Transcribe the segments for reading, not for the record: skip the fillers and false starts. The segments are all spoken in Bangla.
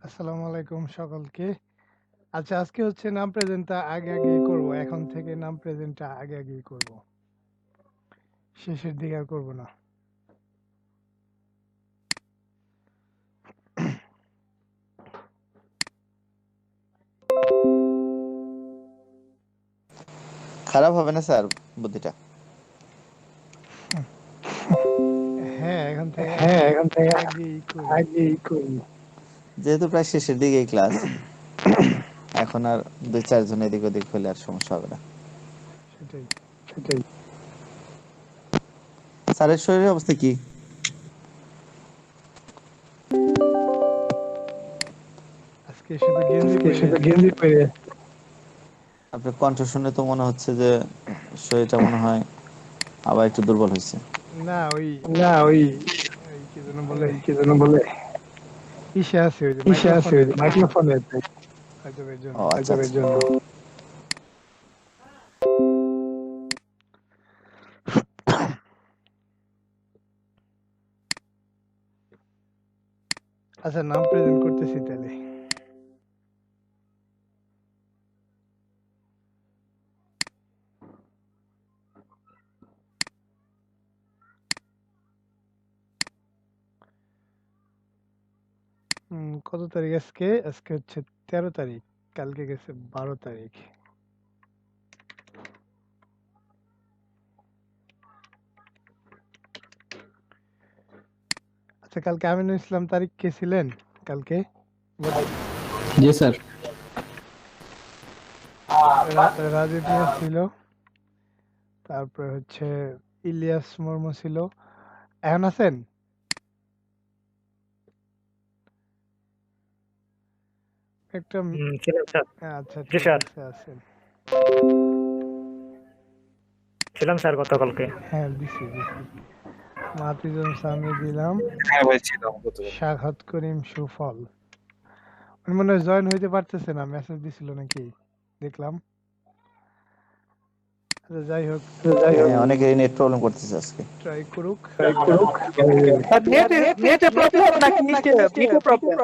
আসসালামু আলাইকুম সকলকে। আচ্ছা, আজকে হচ্ছে নাম প্রেজেন্টটা আগে আগেই করব। এখন থেকে নাম প্রেজেন্টটা আগে আগেই করব। শেষের দিকে আর করব না। খারাপ হবে না স্যার বুদ্ধিটা? হ্যাঁ, এখন থেকে এখন থেকে আগেই করি। আগেই করি। যেহেতু প্রায় শেষের দিকে এই ক্লাস, এখন আর 2-4 জন এদিক ওদিক হলে আর সমস্যা হবে না। সেটাই। সেটাই। স্যারের শরীরের অবস্থা কি? আজকে শুধু গেঞ্জি আজকে পরে শুধু আছি। গেঞ্জি পরে আপনার কণ্ঠ শুনে তো মনে হচ্ছে যে শরীরটা মনে হয় আবার একটু দুর্বল হয়েছে। না, ওই না ওই ওই কি যেন বলে, কি যেন বলে ইসে আছে, ওই যে ইসে আছে মাইক্রোফোনের মাইক্রোফোনের হয়তো এর জন্য। ও আচ্ছা আচ্ছা। জন্য। আচ্ছা, নাম প্রেজেন্ট করতেছি তাহলে। কত তারিখ আজকে? আজকে হচ্ছে 13 তারিখ। কালকে গেছে 12 তারিখ। আচ্ছা, কালকে আমিনুল ইসলাম তারিক কে ছিলেন কালকে? জি স্যার। রাজীব মিয়া ছিল, তারপরে হচ্ছে ইলিয়াস মুর্মু ছিল। এখন আছেন? একটা ছিলাম স্যার। আচ্ছা, জি ঠিক স্যার, আছে, আছেন। ছিলাম স্যার গতকালকে। হ্যাঁ, দিছি। মাহফিজুল সামি দিলাম। হ্যাঁ ভাই ছিলাম গতকাল। সাখাত করিম সুফল। উনি মনে হয় জয়েন হইতে পারতেছে না, মেসেজ দিছিল নাকি দেখলাম। আচ্ছা, যাই হোক, যাই হোক, হ্যাঁ, অনেকেরই নেট প্রবলেম করতেছে আজকে। ট্রাই করুক। ট্রাই করুক। স্যার নেটে প্রবলেম নাকি মিটে প্রবলেম?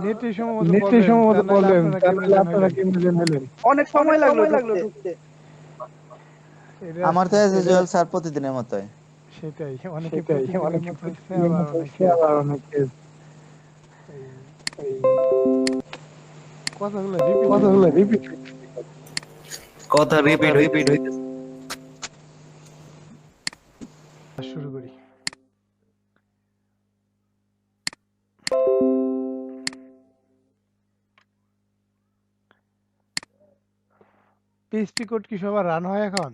নেটে সম্ভবত নেটে প্রবলেম, তা সম্ভবত নাহলে প্রবলেম, আপনারা তা নাহলে কেমনে আপনারা হইলেন? কেমন হলেন? অনেক সময় লাগলো ঢুকতে। এটা আমার তো অ্যাজ ইউজুয়াল স্যার প্রতিদিনের মতোই। সেটাই, অনেকে সেটাই, প্রতিদিনের অনেকে মতো হচ্ছে, প্রতিদিনের আবার মতো হচ্ছে, অনেকে আবার অনেকে এই এই কথাগুলো রিপিট কথাগুলো হইতেছে। রিপিট কথা কথা রিপিট রিপিট হইতেছে। হইতেছে। শুরু করি। পিএইচপি কোড কি সবার রান হয় এখন?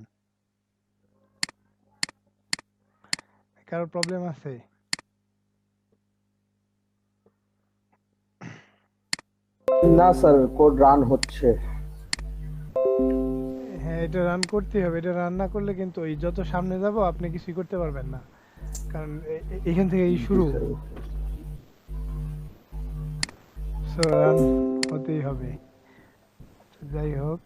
কারো প্রবলেম আছে? না স্যার, কোড রান হচ্ছে। হ্যাঁ, এটা রান করতেই হবে। এটা রান না করলে কিন্তু ওই যত সামনে যাব আপনি কিছুই করতে পারবেন না, কারণ এখান থেকে এই জি শুরু। স্যার। সো রান হতেই হবে। যাই হোক,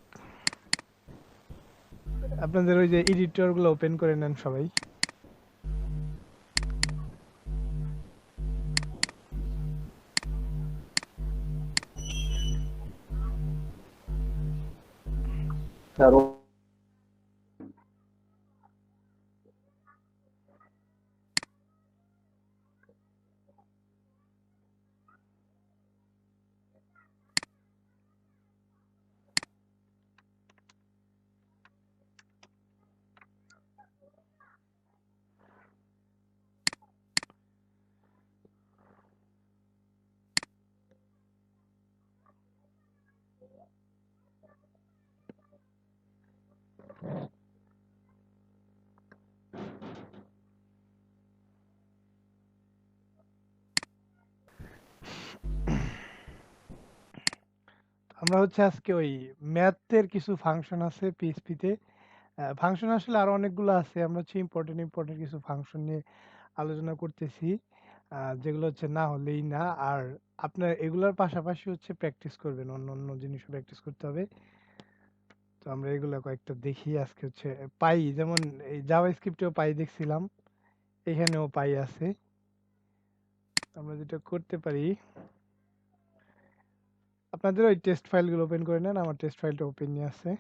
আপনাদের ওই যে এডিটর গুলো ওপেন করে নেন সবাই। স্যার আমরা হচ্ছে আজকে ওই ম্যাথের কিছু ফাংশন আছে পিএইচপি তে। ফাংশন আসলে আরো অনেকগুলো আছে। আমরা হচ্ছে ইম্পর্টেন্ট কিছু ফাংশন নিয়ে আলোচনা করতেছি, যেগুলো হচ্ছে না হলেই না। আর আপনার এগুলোর পাশাপাশি হচ্ছে প্র্যাকটিস করবেন, অন্য অন্য জিনিসও প্র্যাকটিস করতে হবে। তো আমরা এগুলো কয়েকটা দেখি আজকে। হচ্ছে পাই, যেমন এই জাভাস্ক্রিপ্টেও পাই দেখছিলাম, এখানেও পাই আছে। আমরা যেটা করতে পারি, আপনাদের ওই টেস্ট ফাইলগুলো ওপেন করে নেন, আমার টেস্ট ফাইলটা ওপেন নিয়ে আছে।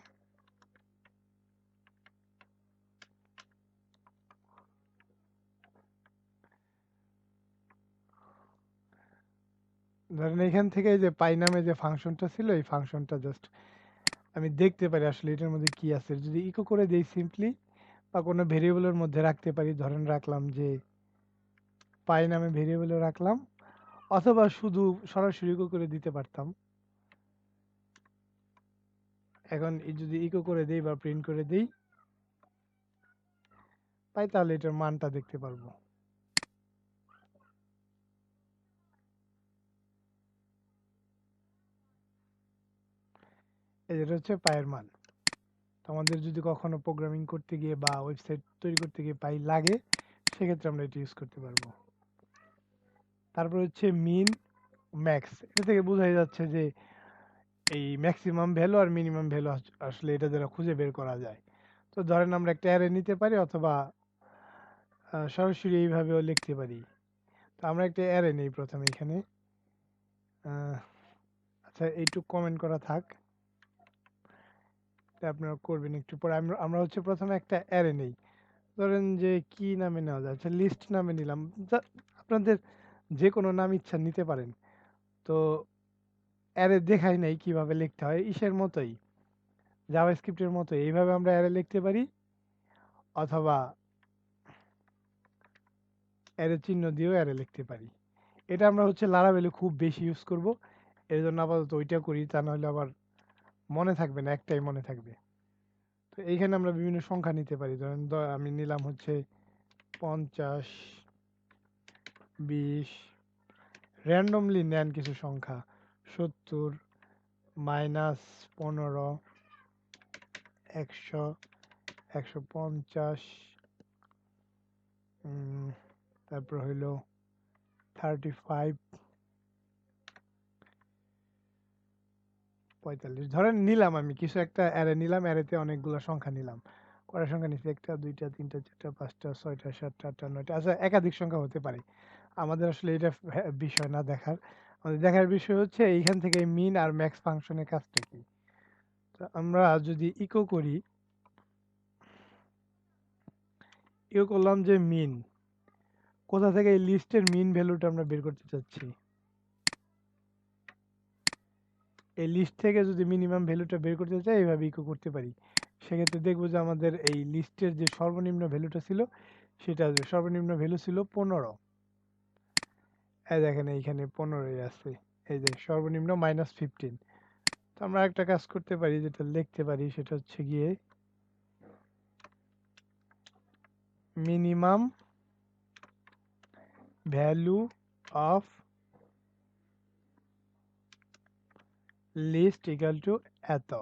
ধরেন এখান থেকে এই যে পাই নামে যে ফাংশনটা ছিল, এই ফাংশনটা জাস্ট আমি দেখতে পারি আসলে এটার মধ্যে কি আছে। যদি ইকো করে দেই সিম্পলি, বা কোনো ভেরিয়েবলের মধ্যে রাখতে পারি, ধরেন রাখলাম যে পাই নামে ভেরিয়েবলে রাখলাম, অথবা শুধু সরাসরি ইকো করে দিতে পারতাম। এখন যদি ইকো করে দেই বা প্রিন্ট করে দেই পাই, তাহলে এটার মানটা দেখতে পারবো। এটা হচ্ছে পায়ের মান। আমাদের যদি কখনো প্রোগ্রামিং করতে গিয়ে বা ওয়েবসাইট তৈরি করতে গিয়ে পাই লাগে, সেক্ষেত্রে আমরা এটা ইউজ করতে পারবো। তারপর হচ্ছে মিন ম্যাক্স। এটা থেকে বোঝাই যাচ্ছে যে এই ম্যাক্সিমাম ভ্যালু আর মিনিমাম ভ্যালু আসলে এটা দ্বারা খুঁজে বের করা যায়। তো ধরেন আমরা একটা অ্যারে নিতে পারি, অথবা সরাসরি এইভাবেও লিখতে পারি। তো আমরা একটা অ্যারে নেই প্রথমে এখানে। আচ্ছা, এইটুক কমেন্ট করা থাক, আপনারা করবেন একটু পরে। আমরা হচ্ছে প্রথমে একটা অ্যারে নেই। ধরেন যে কি নামে নেওয়া যায়, আচ্ছা লিস্ট নামে নিলাম। আপনাদের যে কোনো নাম ইচ্ছা নিতে পারেন। তো অ্যারে দেখাই নাই কিভাবে লিখতে হয়, ইসের মতোই, জাভাস্ক্রিপ্টের মতো এইভাবে আমরা অ্যারে লিখতে পারি, অথবা অ্যারে চিহ্ন দিয়েও অ্যারে লিখতে পারি। এটা আমরা হচ্ছে লারাভেলে খুব বেশি ইউজ করব, এর জন্য আপাতত ওইটা করি, তা নাহলে আবার মনে থাকবে না, একটাই মনে থাকবে। তো এইখানে আমরা বিভিন্ন সংখ্যা নিতে পারি। ধরেন আমি নিলাম হচ্ছে 50, 20, র্যান্ডমলি নেন কিছু সংখ্যা, 70, -15, 100, 150, তারপর হইলো 35, 45। ধরেন নিলাম আমি কিছু একটা অ্যারে নিলাম, অ্যারেতে অনেকগুলো সংখ্যা নিলাম। কয়টা সংখ্যা নিচ্ছি? 1টা 2টা 3টা 4টা 5টা 6টা 7টা 8টা 9টা। আচ্ছা, একাধিক সংখ্যা হতে পারে। আমাদের আসলে এটা বিষয় না দেখার। আমাদের দেখার বিষয় হচ্ছে এইখান থেকে মিন আর ম্যাক্স ফাংশনের কাজটা কি। তো আমরা যদি ইকো করি, ইকো করলাম যে মিন, কোথা থেকে এই লিস্টের মিন ভ্যালুটা আমরা বের করতে চাচ্ছি। এই লিস্ট থেকে যদি মিনিমাম ভ্যালুটা বের করতে চাই, এইভাবে ইকো করতে পারি। সেক্ষেত্রে দেখবো যে আমাদের এই লিস্টের যে সর্বনিম্ন ভ্যালুটা ছিল, সেটা সর্বনিম্ন ভ্যালু ছিল 15। এই দেখেন এইখানে 15 আছে। এই যে সর্বনিম্ন -15। তো আমরা একটা কাজ করতে পারি, যেটা লিখতে পারি, সেটা হচ্ছে গিয়ে minimum value of list equal to এত।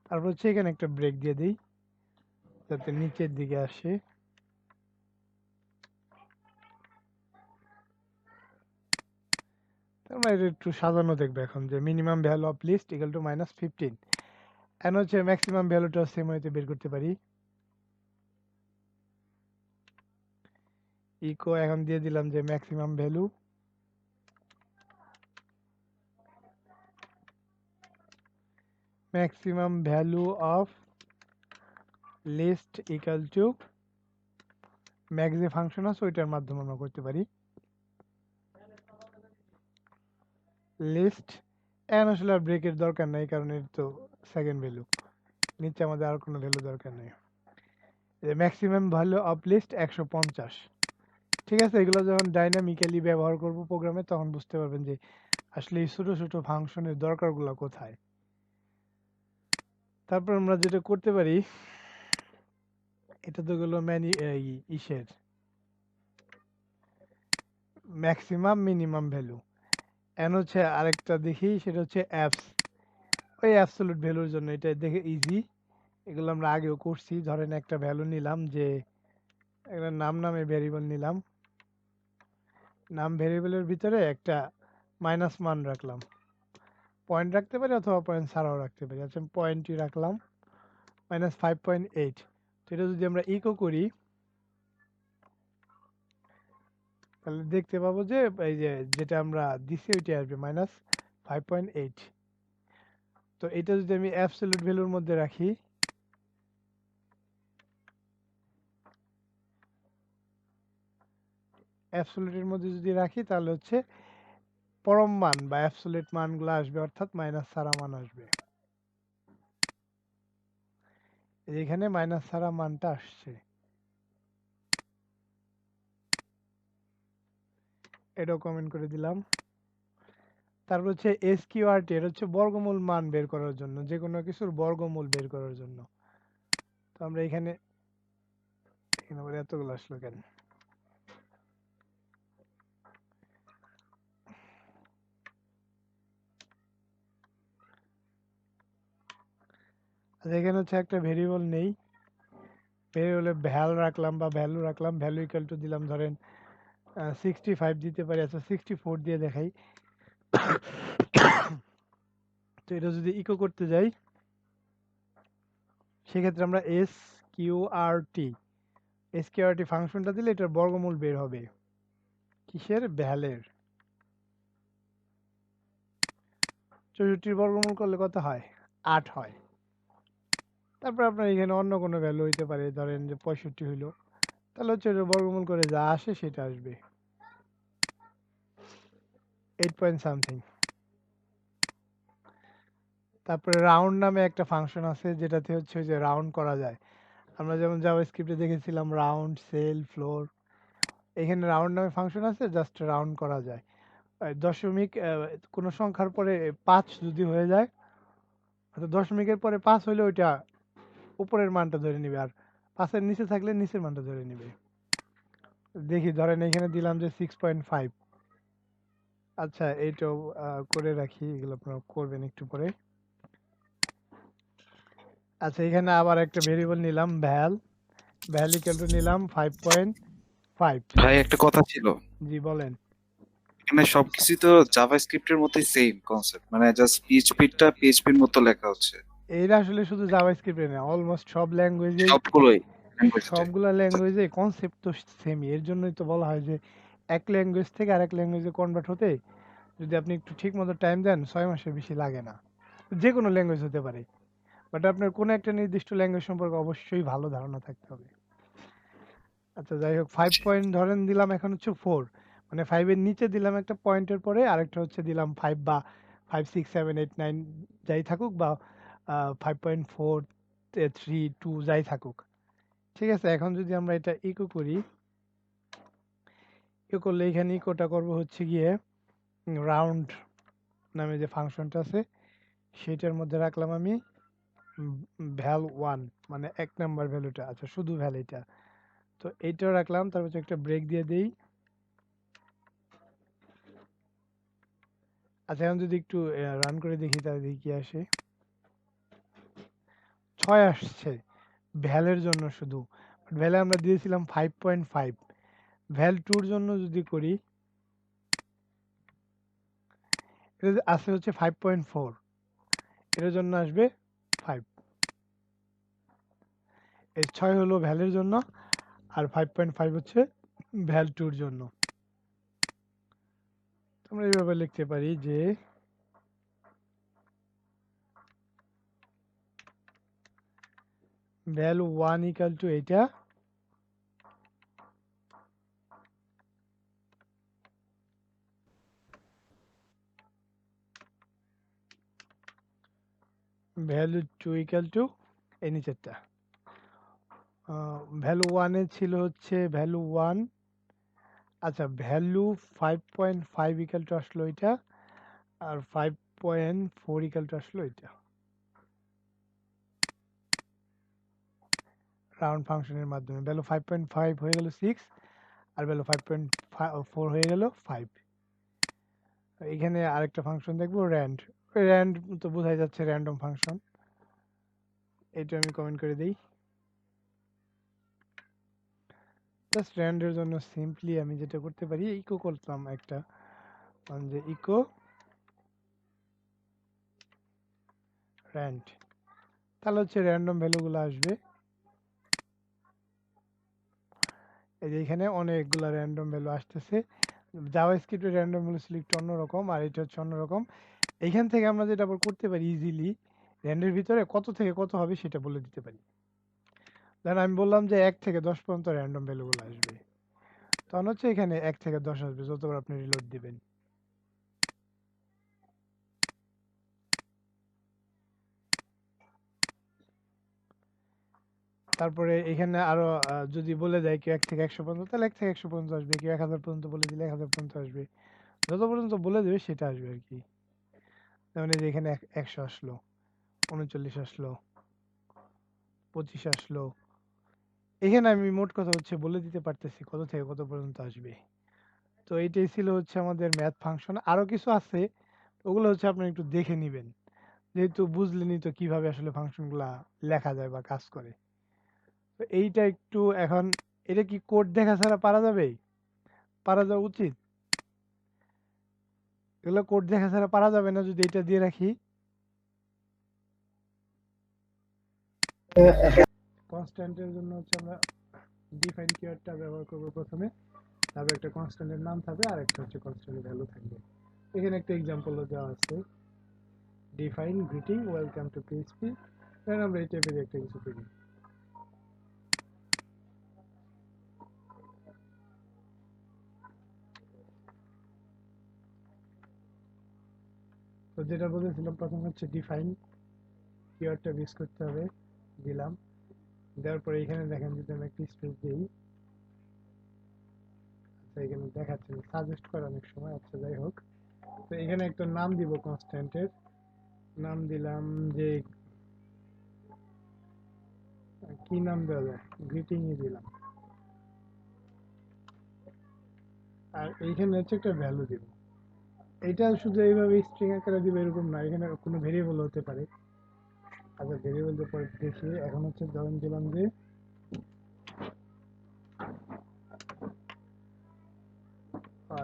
তারপর হচ্ছে এখানে একটা ব্রেক দিয়ে দিই, যাতে নিচের দিকে আসে। আমরা এটা একটু সাজানো দেখবো এখন, যে minimum value of list equal to -15। এখন হচ্ছে ম্যাক্সিমাম ভ্যালুটা সেম ওয়েতে বের করতে পারি। ইকো এখন দিয়ে দিলাম যে maximum value of list equal to max যে ফাংশন আছে ওইটার মাধ্যমে আমরা করতে পারি লিস্ট। এখন আসলে আর ব্রেকের দরকার নাই, কারণ এর তো সেকেন্ড ভ্যালু, নিচে আমাদের আর কোনো ভ্যালু দরকার নেই। Maximum value of list 150। ঠিক আছে, এগুলো যখন ডাইনামিক্যালি ব্যবহার করব প্রোগ্রামে, তখন বুঝতে পারবেন যে আসলে এই ছোট ছোট ফাংশনের দরকারগুলো কোথায়। তারপর আমরা যেটা করতে পারি, এটা তো গেলো ইসের ম্যাক্সিমাম মিনিমাম ভ্যালু। এন হচ্ছে আরেকটা দেখি, সেটা হচ্ছে অ্যাপস। ওই অ্যাবসলিউট ভ্যালুর জন্য এটা দেখে ইজি, এগুলো আমরা আগেও করছি। ধরেন একটা ভ্যালু নিলাম, যে একটা নামে ভ্যারিয়েবল নিলাম, নাম ভ্যারিয়েবলের ভিতরে একটা মাইনাস মান রাখলাম। পয়েন্ট রাখতে পারি অথবা পয়েন্ট ছাড়াও রাখতে পারি। আচ্ছা, পয়েন্টই রাখলাম, -5.8। তো এটা যদি আমরা ইকো করি, তাহলে দেখতে পাবো যে এই যে যেটা আমরা দিছি ওইটা আসবে -5.8। তো এটা যদি আমি অ্যাবসলিউট ভ্যালুর মধ্যে রাখি, অ্যাবসলিউটের মধ্যে যদি রাখি তাহলে হচ্ছে পরম মান বা অ্যাবসলিউট মানগুলো আসবে, অর্থাৎ মাইনাস ছাড়া মান আসবে। এখানে মাইনাস ছাড়া মানটা আসছে, এটাও কমেন্ট করে দিলাম। তারপর হচ্ছে এসকিউআরটি, এটা হচ্ছে বর্গমূল মান বের করার জন্য, যে কোনো কিছুর বর্গমূল বের করার জন্য। তো আমরা এখানে আবার এতগুলো আসলো কেন? আচ্ছা, এখানে হচ্ছে একটা ভেরিয়েবল নেই, ভেরিয়েবলে ভ্যাল রাখলাম বা ভ্যালু রাখলাম, ভ্যালু ইকুয়াল টু দিলাম ধরেন 65 দিতে পারি। আচ্ছা 64 দিয়ে দেখাই। তো এটা যদি ইকো করতে যাই, সেক্ষেত্রে আমরা এসকিউআরটি ফাংশনটা দিলে এটার বর্গমূল বের হবে। কিসের? ভ্যালের। 64 বর্গমূল করলে কত হয়? 8 হয়। তারপর আপনার এখানে অন্য কোনো ভ্যালু হইতে পারে, ধরেন যে 65 হইলো, তাহলে হচ্ছে এটা বর্গমূল করে যা আসে সেটা আসবে, 8 পয়েন্ট সামথিং। তারপরে রাউন্ড নামে একটা ফাংশন আছে, যেটাতে হচ্ছে যে রাউন্ড করা যায়। আমরা যেমন জাভাস্ক্রিপ্টে দেখেছিলাম রাউন্ড, সেল, ফ্লোর। এখানে রাউন্ড নামে ফাংশন আছে, জাস্ট রাউন্ড করা যায়। দশমিক কোনো সংখ্যার পরে 5 যদি হয়ে যায়, দশমিকের পরে 5 হইলে ওইটা উপরের মানটা ধরে নিবে, আর 5-এর নিচে থাকলে নিচের মানটা ধরে নিবে। দেখি ধরেন এখানে দিলাম যে 6.5। আচ্ছা এইটাও করে রাখি, এগুলো আপনারা করবেন একটু পরে। আচ্ছা এখানে আবার একটা ভেরিয়েবল নিলাম ভ্যাল ইকুয়াল টু নিলাম 5.5। ভাই একটা কথা ছিল, জি বলেন। এখানে সবকিছুই তো জাভাস্ক্রিপ্টের মতোই সেম কনসেপ্ট, মানে জাস্ট পিএইচপিটা পিএইচপির মতো লেখা হচ্ছে এইটা আসলে শুধু জাভাস্ক্রিপ্টে না, অলমোস্ট সব ল্যাঙ্গুয়েজেই, সবগুলোই ল্যাঙ্গুয়েজে। সবগুলা ল্যাঙ্গুয়েজে কনসেপ্ট তো সেমই। এর জন্যই তো বলা হয় যে এক ল্যাঙ্গুয়েজ থেকে আরেক ল্যাঙ্গুয়েজে কনভার্ট হতে যদি আপনি একটু ঠিক মতো টাইম দেন, 6 মাসের বেশি লাগে না। যে কোনো ল্যাঙ্গুয়েজ হতে পারে, বাট আপনার কোনো একটা নির্দিষ্ট ল্যাঙ্গুয়েজ সম্পর্কে অবশ্যই ভালো ধারণা থাকতে হবে। আচ্ছা যাই হোক, 5 পয়েন্ট ধরেন দিলাম, এখন হচ্ছে 4, মানে 5 এর নিচে দিলাম একটা পয়েন্টের পরে, আরেকটা হচ্ছে দিলাম 5 বা 5 6 7 8 9 যাই থাকুক, বা 5.4 3 2 যাই থাকুক। ঠিক আছে, এখন যদি আমরা এটা ইকো করি, ইকো করলে এখানে ইকোটা করব হচ্ছে গিয়ে রাউন্ড নামে যে ফাংশনটা আছে সেটার মধ্যে রাখলাম আমি ভ্যাল 1, মানে 1 নাম্বার ভ্যালুটা। আচ্ছা শুধু ভ্যালুটা, তো এইটাও রাখলাম। তারপর হচ্ছে একটা ব্রেক দিয়ে দেই। আচ্ছা এখন যদি একটু রান করে দেখি, তাহলে দেখি কি আসে। 6 আসছে ভ্যালের জন্য শুধু, ভ্যালে আমরা দিয়েছিলাম 5.5। ভ্যাল 2 এর জন্য যদি করি, এটা আসে হচ্ছে 5.4, এর জন্য আসবে 5। এই 6 হলো ভ্যালের জন্য, আর 5.5 হচ্ছে ভ্যাল 2 এর জন্য। আমরা এইভাবে লিখতে পারি যে ভ্যালু 1 ইকুয়াল টু এটা, ভ্যালু 2 ইকুয়াল টু এই নিচেরটা। ভ্যালু 1 এ ছিল হচ্ছে ভ্যালু 1। আচ্ছা ভ্যালু 5.5 ইকুয়াল টু আসলো এটা, আর 5.4 ইকুয়াল টু আসলো এটা। রাউন্ড ফাংশনের মাধ্যমে ভ্যালু 5.5 হয়ে গেল 6, আর ভ্যালু 5.4 হয়ে গেল 5। এখানে আরেকটা ফাংশন দেখবো র্যান্ড। র্যান্ড তো বোঝাই যাচ্ছে র্যান্ডম ফাংশন, এটা আমি কমেন্ট করে দিই। জাস্ট র্যান্ডের জন্য সিম্পলি আমি যেটা করতে পারি, ইকো করতাম একটা, যে ইকো র্যান্ড, তাহলে হচ্ছে র্যান্ডম ভ্যালুগুলো আসবে। এই যে এখানে অনেকগুলা র্যান্ডম ভ্যালু আসতেছে। জাভাস্ক্রিপ্টের র্যান্ডম ভ্যালু সিলেক্ট অন্যরকম আর এটা হচ্ছে অন্যরকম। এইখান থেকে আমরা যেটা আবার করতে পারি ইজিলি র্যান্ডের ভিতরে কত থেকে কত হবে সেটা বলে দিতে পারি। ধরেন আমি বললাম যে 1 থেকে 10 পর্যন্ত র্যান্ডম ভ্যালুগুলো আসবে। তখন হচ্ছে এখানে 1 থেকে 10 আসবে যতবার আপনি রিলোড দিবেন। তারপরে এখানে আরো যদি বলে দেয় কেউ 1 থেকে 100 পর্যন্ত তাহলে 1 থেকে 100 পর্যন্ত আসবে। কেউ 1000 পর্যন্ত বলে দিলে 1000 পর্যন্ত আসবে। যত পর্যন্ত বলে দেবে সেটা আসবে আরকি। যেমন এই যে এখানে 100 আসলো, 39 আসলো, 25 আসলো। এখানে আমি মোট কথা হচ্ছে বলে দিতে পারতেছি কত থেকে কত পর্যন্ত আসবে। তো এইটাই ছিল হচ্ছে আমাদের ম্যাথ ফাংশন। আরো কিছু আছে ওগুলো হচ্ছে আপনি একটু দেখে নিবেন। যেহেতু বুঝলেনই তো কিভাবে আসলে ফাংশনগুলা লেখা যায় বা কাজ করে। তো এইটা একটু এখন এটা কি কোড দেখা ছাড়া পারা যাবে? পারা যাওয়া উচিত? এগুলো কোড দেখা ছাড়া পারা যাবে না যদি এটা দিয়ে রাখি? কনস্ট্যান্টের জন্য হচ্ছে আমরা ডিফাইন কিওয়ার্ডটা ব্যবহার করব প্রথমে। তারপর একটা কনস্ট্যান্টের নাম থাকবে আর একটা হচ্ছে কনস্ট্যান্টের ভ্যালু থাকবে। এখানে একটা এক্সাম্পলও দেওয়া আছে। Define greeting welcome to PHP. Then আমরা এই টাইপের একটা কিছু করি। তো যেটা বলেছিলাম প্রথম হচ্ছে ডিফাইন কিওয়ার্ডটা ইউজ করতে হবে। দিলাম। দেওয়ার পরে এখানে দেখেন যদি আমি একটা স্পেস দিই, আচ্ছা এখানে দেখাচ্ছে সাজেস্ট করে অনেক সময়, আচ্ছা যাই হোক। তো এখানে একটা নাম দিব কনস্ট্যান্টের। নাম দিলাম যে কি নাম দেওয়া যায়, গ্রিটিং ই দিলাম। আর এইখানে হচ্ছে একটা ভ্যালু দিব। এটা শুধু এইভাবে স্ট্রিং আকারে দিব এরকম না, এখানে কোনো ভেরিয়েবল হতে পারে। আচ্ছা ভেরিয়েবল দিয়ে পরে দেখি। এখন হচ্ছে ধরেন দিলাম যে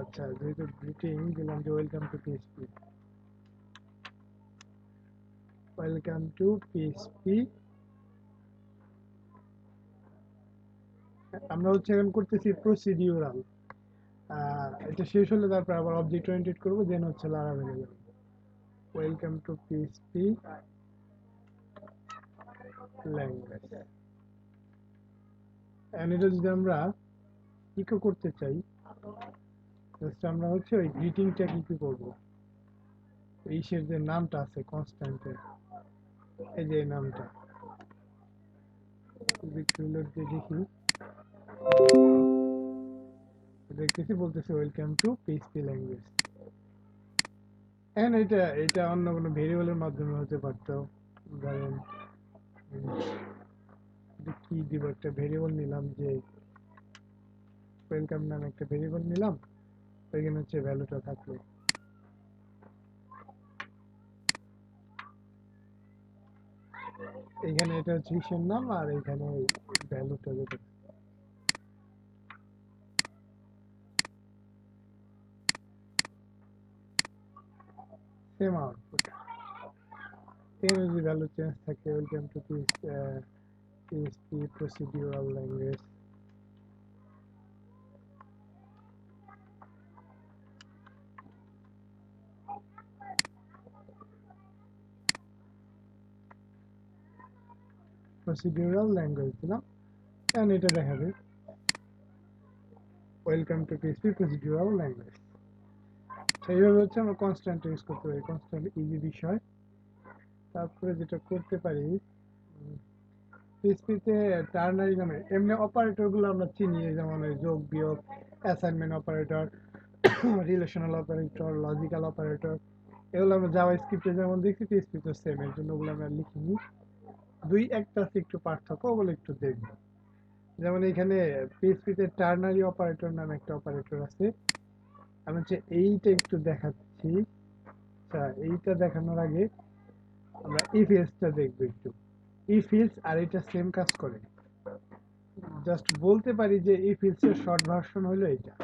আচ্ছা যেহেতু গ্রিটিং দিলাম যে welcome to PHP, welcome to PHP. আমরা হচ্ছে এখন করতেছি প্রসিডিউরাল। এটা শেষ হলে তারপর আবার অবজেক্ট ওরিয়েন্টেড করব, দেন হচ্ছে লারাভেল যাবে। Welcome to PHP language. And এটা যদি আমরা ইকো করতে চাই, জাস্ট আমরা হচ্ছে ওই গ্রিটিংটা কি করব, ইসের যে নামটা আছে কনস্ট্যান্টের, এই যে এই নামটা রিলোড দিয়ে দেখি, দেখতেছি বলতেছে ওয়েলকাম টু পিএইচপি ল্যাঙ্গুয়েজ। এখন এটা অন্য কোনো ভেরিয়েবলের মাধ্যমে হতে পারতো। ধরেন কি দিব, একটা ভেরিয়েবল নিলাম যে ওয়েলকাম নামে একটা ভেরিয়েবল নিলাম, ওইখানে হচ্ছে ভ্যালুটা থাকলো। এখানে এটা হচ্ছে ইসের নাম আর এখানে ভ্যালুটা যেটা সেম আউটপুট। এখানে যদি ভ্যালু চেঞ্জ থাকে welcome to PHP procedural language, procedural language দিলাম, এখন এটা দেখাবে welcome to PHP procedural language. সেইভাবে হচ্ছে আমরা কনস্ট্যান্ট ইউজ করতে পারি, কনস্ট্যান্ট ইজি বিষয়। তারপরে যেটা করতে পারি পিএইচপিতে টার্নারি নামে এমনি অপারেটরগুলো আমরা চিনি, যেমন ওই যোগ বিয়োগ, assignment operator, relational operator, logical operator, এগুলো আমরা জাভাস্ক্রিপ্টে যেমন দেখি পিএইচপিতে সেম, এর জন্য ওগুলো আমরা লিখিনি। দুই একটা আছে একটু পার্থক্য, ওগুলো একটু দেখব। যেমন এখানে পিএইচপিতে টার্নারি অপারেটর নামে একটা অপারেটর আছে। আমি হচ্ছে এইটা একটু দেখাচ্ছি। আচ্ছা এইটা দেখানোর আগে আমরা ইফ এলসটা দেখবো একটু। ইফ এলস আর এটা সেম কাজ করে, জাস্ট বলতে পারি যে ইফ এলস এর শর্ট ভার্সন হলো এটা,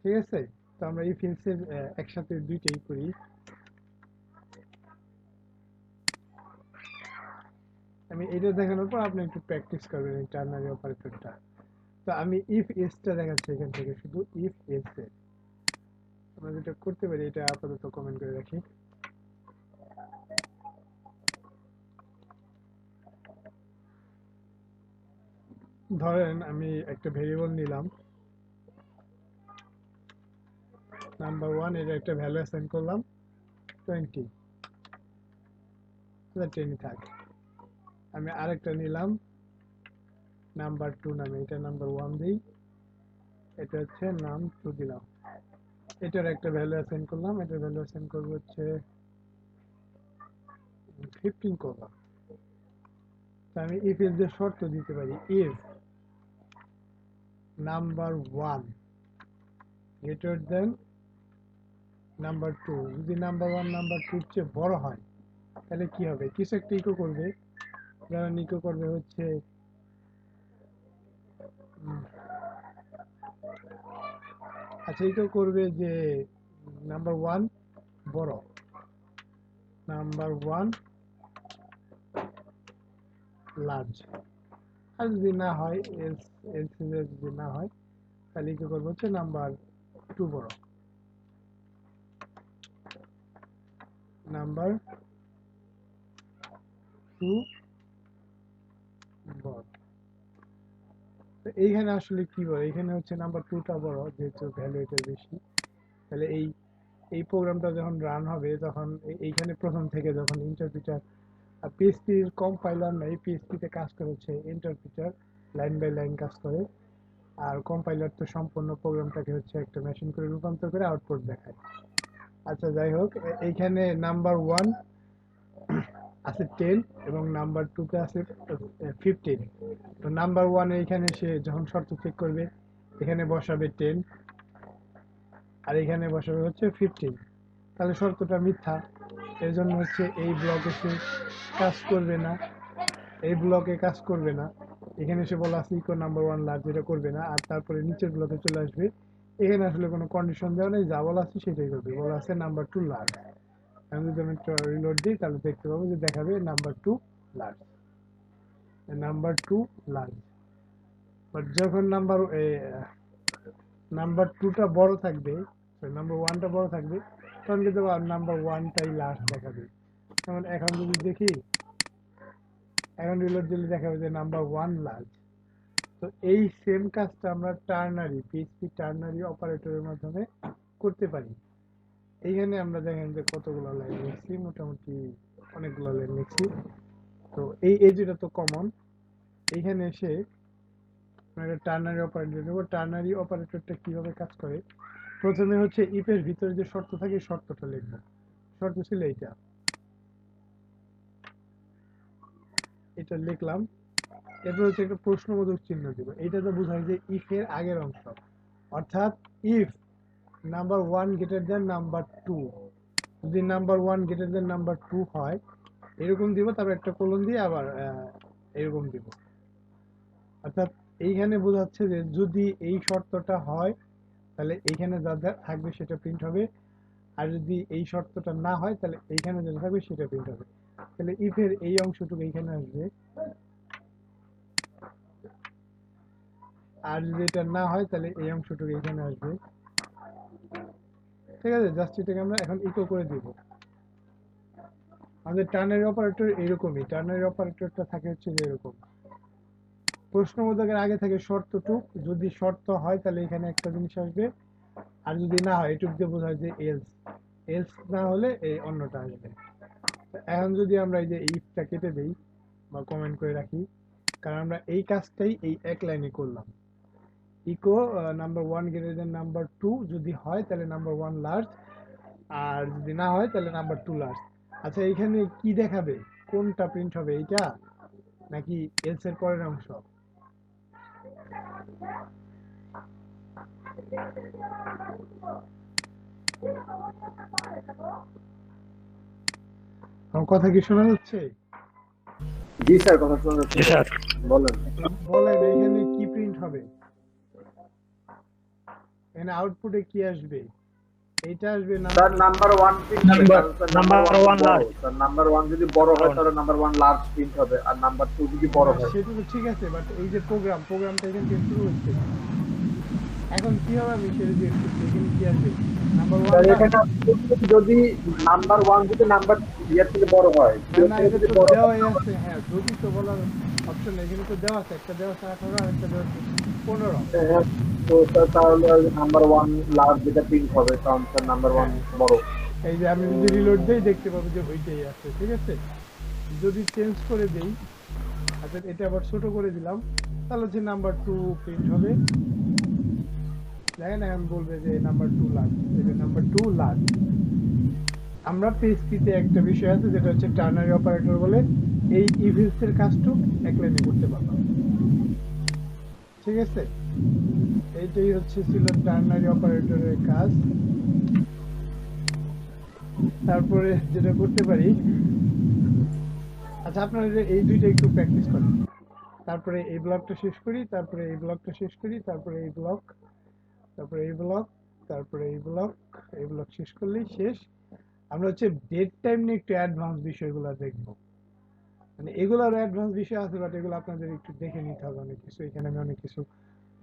ঠিক আছে? তো আমরা ইফ এলস এর একসাথে দুইটাই করি। আমি এটা দেখানোর পর আপনি একটু প্র্যাকটিস করবেন এই টার্নারি অপারেটরটা। তো আমি ইফ এসটা দেখাচ্ছি এখান থেকে, শুধু ইফ এস এ আমরা যেটা করতে পারি এটা আপাতত কমেন্ট করে রাখি। ধরেন আমি একটা ভেরিয়েবল নিলাম নাম্বার 1, এর একটা ভ্যালু অ্যাসাইন করলাম 20, এটা 10 থাক। আমি আরেকটা নিলাম নাম্বার 2 নামে, এটা নাম্বার 1 দিই, এটা হচ্ছে নাম 2 দিলাম, এটার একটা ভ্যালু অ্যাসাইন করলাম, এটার ভ্যালু অ্যাসাইন করব হচ্ছে 15 করলাম। তো আমি ইফ এর যে শর্ত দিতে পারি, if number 1 greater than number 2, যদি নাম্বার 1 নাম্বার 2 চেয়ে বড় হয় তাহলে কি হবে, কিছু একটা ইকো করবে, যেমন ইকো করবে হচ্ছে আচ্ছা ইকো করবে যে নাম্বার 1 বড়, নাম্বার 1 লার্জ। আর যদি না হয় এলস যদি না হয় তাহলে ইকো করবে হচ্ছে নাম্বার 2 বড়, নাম্বার 2 বড়। তো এইখানে আসলে কি বলে, এখানে হচ্ছে নাম্বার 2টা বড়, যেহেতু ভ্যালু এটা বেশি, তাহলে এই প্রোগ্রামটা যখন রান হবে তখন এইখানে প্রথম থেকে যখন ইন্টারপ্রিটার, আর পিএইচপির কম্পাইলার নাই, পিএইচপিতে কাজ করে হচ্ছে ইন্টারপ্রিটার, লাইন বাই লাইন কাজ করে, আর কম্পাইলার তো সম্পূর্ণ প্রোগ্রামটাকে হচ্ছে একটা মেশিন করে রূপান্তর করে আউটপুট দেখায়। আচ্ছা যাই হোক, এইখানে নাম্বার 1 আছে 10 এবং নাম্বার 2তে আছে 15। তো নাম্বার 1 এইখানে সে যখন শর্ত চেক করবে এখানে বসাবে 10 আর এখানে বসাবে হচ্ছে 15, তাহলে শর্তটা মিথ্যা, এর জন্য হচ্ছে এই ব্লকে সে কাজ করবে না, এই ব্লকে কাজ করবে না, এখানে সে বলা আছে ইকো নাম্বার 1 লার্জ, এটা করবে না, আর তারপরে নিচের ব্লকে চলে আসবে, এখানে আসলে কোনো কন্ডিশন দেওয়া নেই, যা বলা আছে সেটাই করবে, বলা আছে নাম্বার 2 লার্জ। আমি যদি আমি একটা রিলোড দিই তাহলে দেখতে পাবো যে দেখাবে number 2 large, number 2 large. But যখন নাম্বার 2টা বড় থাকবে, নাম্বার 1টা বড় থাকবে, তখন কিন্তু নাম্বার 1টাই লার্জ দেখাবে। যেমন এখন যদি দেখি, এখন রিলোড দিলে দেখাবে যে নাম্বার 1 লার্জ। তো এই সেম কাজটা আমরা টার্নারি, পিএইচপি টার্নারি অপারেটরের মাধ্যমে করতে পারি। এইখানে আমরা দেখেন যে কতগুলো লাইন লিখছি, মোটামুটি অনেকগুলো লাইন লিখছি। তো এই যেটা তো কমন, এইখানে এসে টার্নারি অপারেটর দেবো। টার্নারি অপারেটরটা কিভাবে কাজ করে, প্রথমে হচ্ছে ইফের ভিতরে যে শর্ত থাকে শর্তটা লিখবো, শর্ত ছিল এটা লিখলাম, এরপর হচ্ছে একটা প্রশ্নবোধক চিহ্ন দিব, এটা তো বোঝায় যে ইফের আগের অংশ, অর্থাৎ if number 1 greater than number 2, যদি নাম্বার 1 গ্রেটার দেন নাম্বার 2 হয় এরকম দিব, তারপর একটা কোলন দিয়ে আবার এরকম দিব। অর্থাৎ এইখানে বোঝাচ্ছে যে যদি এই শর্তটা হয় তাহলে এইখানে যা যা থাকবে সেটা প্রিন্ট হবে, আর যদি এই শর্তটা না হয় তাহলে এইখানে যেটা থাকবে সেটা প্রিন্ট হবে। তাহলে ইফের এই অংশটুকু এইখানে আসবে, আর যদি এটা না হয় তাহলে এই অংশটুকু এখানে আসবে। ঠিক আছে, জাস্ট এটাকে আমরা এখন ইকো করে দিব। আমাদের টার্নারি অপারেটর এরকমই, টার্নারি অপারেটরটা থাকে হচ্ছে যে এরকম, প্রশ্নবোধকের আগে থাকে শর্তটুক, যদি শর্ত হয় তাহলে এখানে একটা জিনিস আসবে, আর যদি না হয় এটুক দিয়ে বোঝায় যে এলস, এলস না হলে এই অন্যটা আসবে। এখন যদি আমরা এই যে ইফটা কেটে দেই বা কমেন্ট করে রাখি, কারণ আমরা এই কাজটাই এই এক লাইনে করলাম, echo number 1 greater than number 2, যদি হয় তাহলে নাম্বার 1 লার্জ, আর যদি না হয় তাহলে নাম্বার 2 লার্জ। আচ্ছা এখানে কি দেখাবে, কোনটা প্রিন্ট হবে, এইটা নাকি এলস এর পরের অংশ? আমার কথা কি শোনা যাচ্ছে? জি স্যার, কথা শোনা যাচ্ছে, জি স্যার। বলেন। বলেন এখানে কি প্রিন্ট হবে, এখানে আউটপুটে কি আসবে? এইটা আসবে স্যার নাম্বার 1 প্রিন্ট হবে কারণ স্যার নাম্বার নাম্বার 1 ওয়ান বড় লার্জ। স্যার নাম্বার 1 যদি বড় হয় তাহলে নাম্বার 1 লার্জ প্রিন্ট হবে আর নাম্বার 2 যদি বড় হয় সেটা তো ঠিক আছে, বাট এই যে প্রোগ্রামটা এখান থেকে শুরু হচ্ছে, এখন কি হবে আমি সেটা দিয়ে একটু এখানে কি আসবে নাম্বার স্যার 1 এখানে যদি নাম্বার 1 যদি নাম্বার ইয়ার থেকে বড় হয় না এর থেকে এটা যদি তো বড় হয় দেওয়াই আছে, হ্যাঁ যদি তো বলার অপশন এখানে তো দেওয়া আছে, একটা দেওয়া আছে 18 আর একটা দেওয়া আছে 15। হ্যাঁ, তো স্যার তাহলে নাম্বার 1 লার্জ যেটা প্রিন্ট হবে কারণ স্যার নাম্বার 1 হ্যাঁ বড় এই যে আমি যদি রিলোড দেই দেখতে পাবো যে ওইটাই আছে, ঠিক আছে। যদি চেঞ্জ করে দেই, আচ্ছা এটা আবার ছোট করে দিলাম, তাহলে হচ্ছে নাম্বার 2 প্রিন্ট হবে। দেখেন এখন বলবে যে নাম্বার 2 লার্জ, এই যে নাম্বার 2 লার্জ। আমরা পিএইচপিতে একটা বিষয় আছে যেটা হচ্ছে টার্নারি অপারেটর বলে, এই ইভেন্টস এর কাজটুক এক লাইনে করতে পারলাম, ঠিক আছে। এইটাই হচ্ছে ছিল টার্নারি অপারেটরের কাজ। তারপরে যেটা করতে পারি, আচ্ছা আপনারা যে এই দুইটা একটু প্র্যাকটিস করেন, তারপরে এই ব্লকটা শেষ করি, তারপরে এই ব্লকটা শেষ করি, তারপরে এই ব্লক, তারপরে এই ব্লক, তারপরে এই ব্লক, এই ব্লক শেষ করলেই শেষ। আমরা হচ্ছে ডেট টাইম নিয়ে একটু অ্যাডভান্স বিষয়গুলো দেখবো, মানে এগুলো আরো অ্যাডভান্স বিষয় আছে, বাট এগুলো আপনাদের একটু দেখে নিতে হবে অনেক কিছু, এখানে আমি অনেক কিছু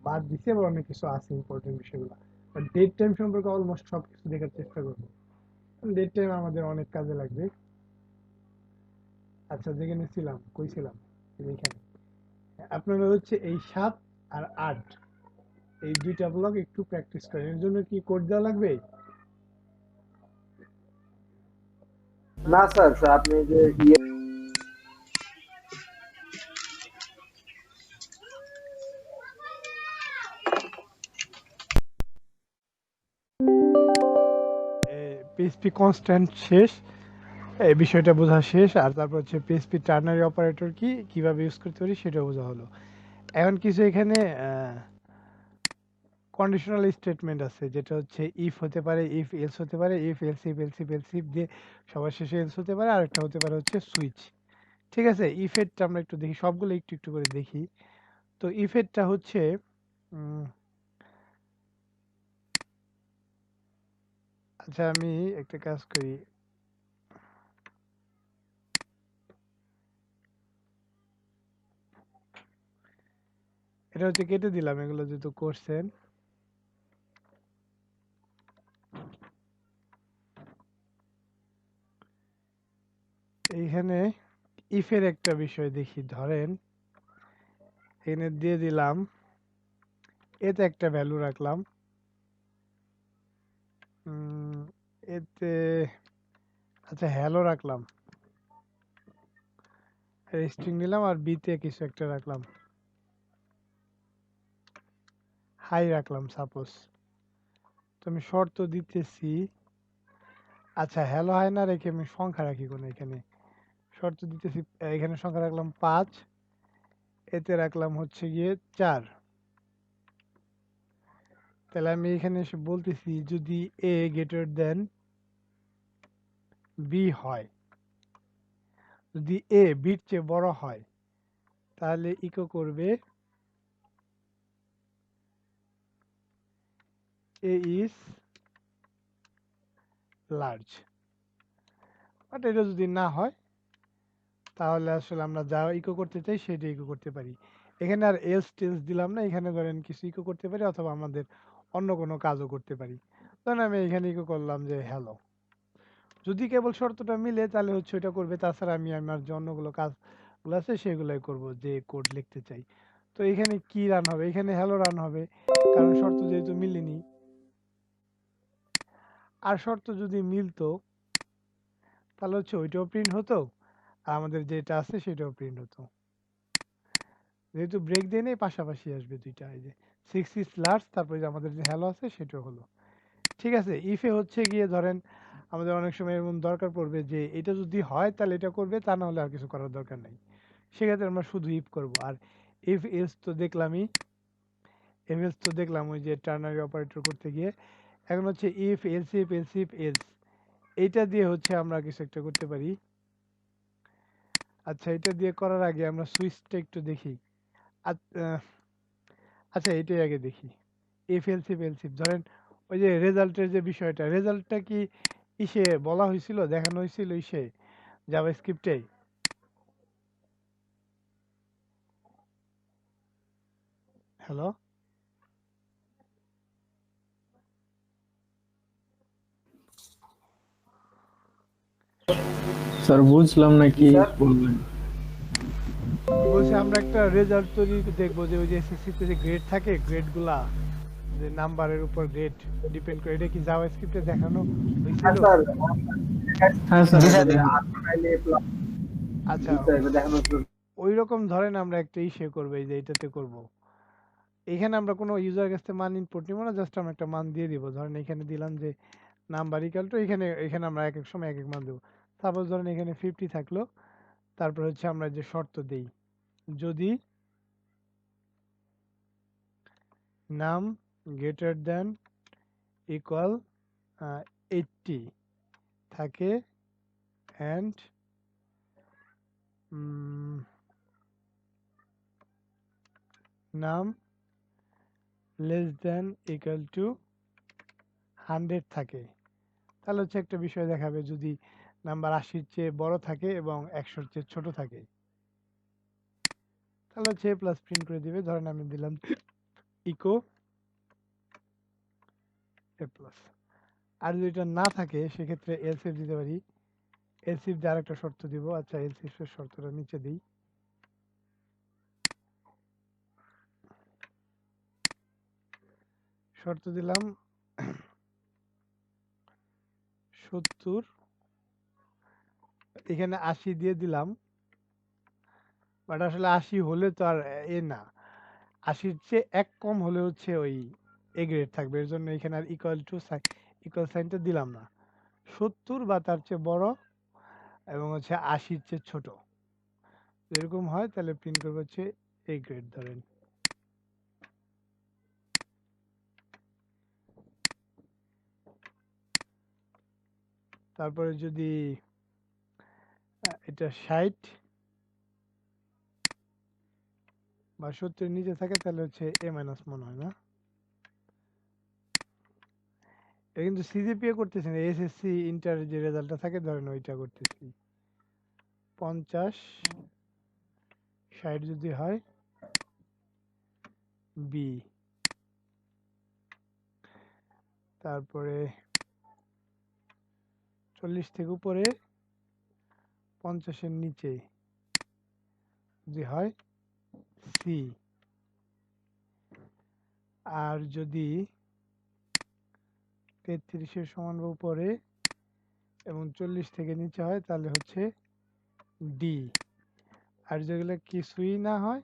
বাদ দিছি, আবার অনেক কিছু আছে ইম্পর্টেন্ট বিষয়গুলো। বাট ডেট টাইম সম্পর্কে অলমোস্ট সবকিছু দেখার চেষ্টা করবো, ডেট টাইম আমাদের অনেক কাজে লাগবে। আচ্ছা যেখানে ছিলাম, কই ছিলাম, এই যে এখানে আপনারা হচ্ছে এই 7 আর 8 এই দুইটা ব্লক একটু প্র্যাকটিস করেন। এর জন্য কি কোড দেওয়া লাগবে? না স্যার স্যার আপনি যে ইয়ে পিএইচপি কনস্ট্যান্ট শেষ, এই বিষয়টা বোঝা শেষ। আর তারপর হচ্ছে পিএইচপি টার্নারি অপারেটর কি, কিভাবে ইউজ করতে পারি সেটা বোঝা হলো। এখন কিছু এখানে কন্ডিশনাল স্টেটমেন্ট আছে, যেটা হচ্ছে ইফ হতে পারে, ইফ এলস হতে পারে, if else if else if else if দিয়ে সবার শেষে এলস হতে পারে, আর একটা হতে পারে হচ্ছে সুইচ, ঠিক আছে। ইফেক্টটা আমরা একটু দেখি, সবগুলো একটু একটু করে দেখি। তো ইফেক্টটা হচ্ছে আচ্ছা আমি একটা কাজ করি, এটা হচ্ছে কেটে দিলাম, এগুলো যেহেতু করছেন। এইখানে ইফের একটা বিষয় দেখি, ধরেন এখানে দিয়ে দিলাম, এতে একটা ভ্যালু রাখলাম, এতে আচ্ছা হ্যালো রাখলাম, স্ট্রিং নিলাম, আর বিতে কিছু একটা রাখলাম, হাই রাখলাম সাপোজ। তো আমি শর্ত দিতেছি, আচ্ছা হ্যালো হাই না রেখে আমি সংখ্যা রাখি কোনো, এখানে শর্ত দিতেছি, এখানে সংখ্যা রাখলাম 5, এতে রাখলাম হচ্ছে গিয়ে 4। তাহলে আমি এখানে এসে বলতেছি যদি এ গ্রেটার দেন বি হয়, যদি এ বির চেয়ে বড় হয়, তাহলে ইকো করবে এ ইজ লার্জ। বাট এটা যদি না হয়, তাহলে আসলে আমরা যা ইকো করতে চাই সেটা ইকো করতে পারি। এখানে আর এলস টেলস দিলাম না, এখানে ধরেন কিছু ইকো করতে পারি, অথবা আমাদের অন্য কোনো কাজও করতে পারি। ধরেন আমি এখানে ইকো করলাম যে হ্যালো, যদি কেবল শর্তটা মিলে তাহলে হচ্ছে ওইটা করবে, তাছাড়া আমি আমার যে অন্যগুলো কাজগুলো আছে সেগুলোই করব, যে কোড লিখতে চাই। তো এখানে কি রান হবে, এখানে হ্যালো রান হবে, কারণ শর্ত যেহেতু মিলেনি। আর শর্ত যদি মিলতো তাহলে হচ্ছে ওইটাও প্রিন্ট হতো, আর আমাদের যেটা আছে সেটাও প্রিন্ট হতো। যেহেতু ব্রেক দিয়ে নেই, পাশাপাশি আসবে দুইটা, এই যে 6 ইজ লার্জ, তারপরে যে আমাদের যে হ্যালো আছে সেটাও হলো, ঠিক আছে। ইফে হচ্ছে গিয়ে ধরেন আমাদের অনেক সময় এমন দরকার পড়বে যে এটা যদি হয় তাহলে এটা করবে, তা না হলে আর কিছু করার দরকার নেই, সেক্ষেত্রে আমরা শুধু ইফ করব। আর ইফ এলস তো দেখলামই, এফ এলস তো দেখলাম ওই যে টার্নারি অপারেটর করতে গিয়ে। এখন হচ্ছে if else if else if else, এইটা দিয়ে হচ্ছে আমরা কিছু একটা করতে পারি। আচ্ছা এটা দিয়ে করার আগে আমরা সুইচটা একটু দেখি। আচ্ছা এটাই আগে দেখি, if else if else if, ধরেন ওই যে রেজাল্টের যে বিষয়টা, রেজাল্টটা কি ইসে বলা হয়েছিল, দেখানো হয়েছিল ইসে জাভাস্ক্রিপ্টে? হ্যালো? স্যার বুঝলাম না কি বলবেন। বলছি আমরা একটা রেজাল্ট তৈরি দেখবো, যে ওই যে এসএসসি তে যে গ্রেড থাকে, গ্রেডগুলা যে নাম্বারের উপর গ্রেড ডিপেন্ড করে, এটা কি জাভাস্ক্রিপ্টে দেখানো হ্যাঁ হয়েছিল? স্যার হ্যাঁ স্যার জি এটা স্যার। দেখুন। আচ্ছা, দেখানো ওই রকম ধরেন আমরা একটা ইসে করবো, এই যে এটাতে করব। এখানে আমরা কোনো ইউজার কাছ থেকে মান ইনপুট নিব না, জাস্ট আমরা একটা মান দিয়ে দিব। ধরেন এখানে দিলাম যে নাম্বার ইকুয়াল টু, এখানে এখানে আমরা এক এক সময় এক এক মান দেবো। সাপোজ ধরেন এখানে 50 থাকলো, তারপর হচ্ছে আমরা যে শর্ত দেই, যদি নাম গ্রেটার দেন ইকুয়াল 80 থাকে অ্যান্ড নাম লেস দেন ইকুয়াল টু 100 থাকে, তাহলে হচ্ছে একটা বিষয় দেখাবে, যদি নাম্বার 80-র চেয়ে বড় থাকে এবং 100-র চেয়ে ছোট থাকে, তাহলে হচ্ছে প্লাস প্রিন্ট করে দিবে। ধরেন আমি দিলাম ইকো এ প্লাস। আর যদি এটা না থাকে সেক্ষেত্রে এলস ইফ দিতে পারি। এলস ইফ দিয়ে আরেকটা শর্ত দিব। আচ্ছা, এলস ইফ এর শর্তটা নিচে দিই। শর্ত দিলাম 70, এখানে 80 দিয়ে দিলাম, বাট আসলে 80 হলে তো আর এ না, 80-র চেয়ে এক কম হলে হচ্ছে ওই এ গ্রেড থাকবে, এর জন্য এখানে আর ইকুয়াল টু ইকুয়াল সাইনটা দিলাম না। 70 বা তার চেয়ে বড় এবং হচ্ছে 80-র চেয়ে ছোট এরকম হয়, তাহলে প্রিন্ট করবো হচ্ছে এ গ্রেড। ধরেন তারপরে যদি এটা 60 বা 70-এর নিচে থাকে তাহলে হচ্ছে এ মাইনাস মনে হয় না, এটা কিন্তু সিজিপিএ করতেছি না, এসএসসি ইন্টার যে রেজাল্টটা থাকে ধরেন ওইটা করতেছি। 50 60 যদি হয় বি, তারপরে 40 থেকে উপরে 50-এর নিচে যদি হয় সি, আর যদি 33-এর সমান বা উপরে এবং 40 থেকে নিচে হয় তাহলে হচ্ছে ডি। আর যেগুলো কিছুই না হয়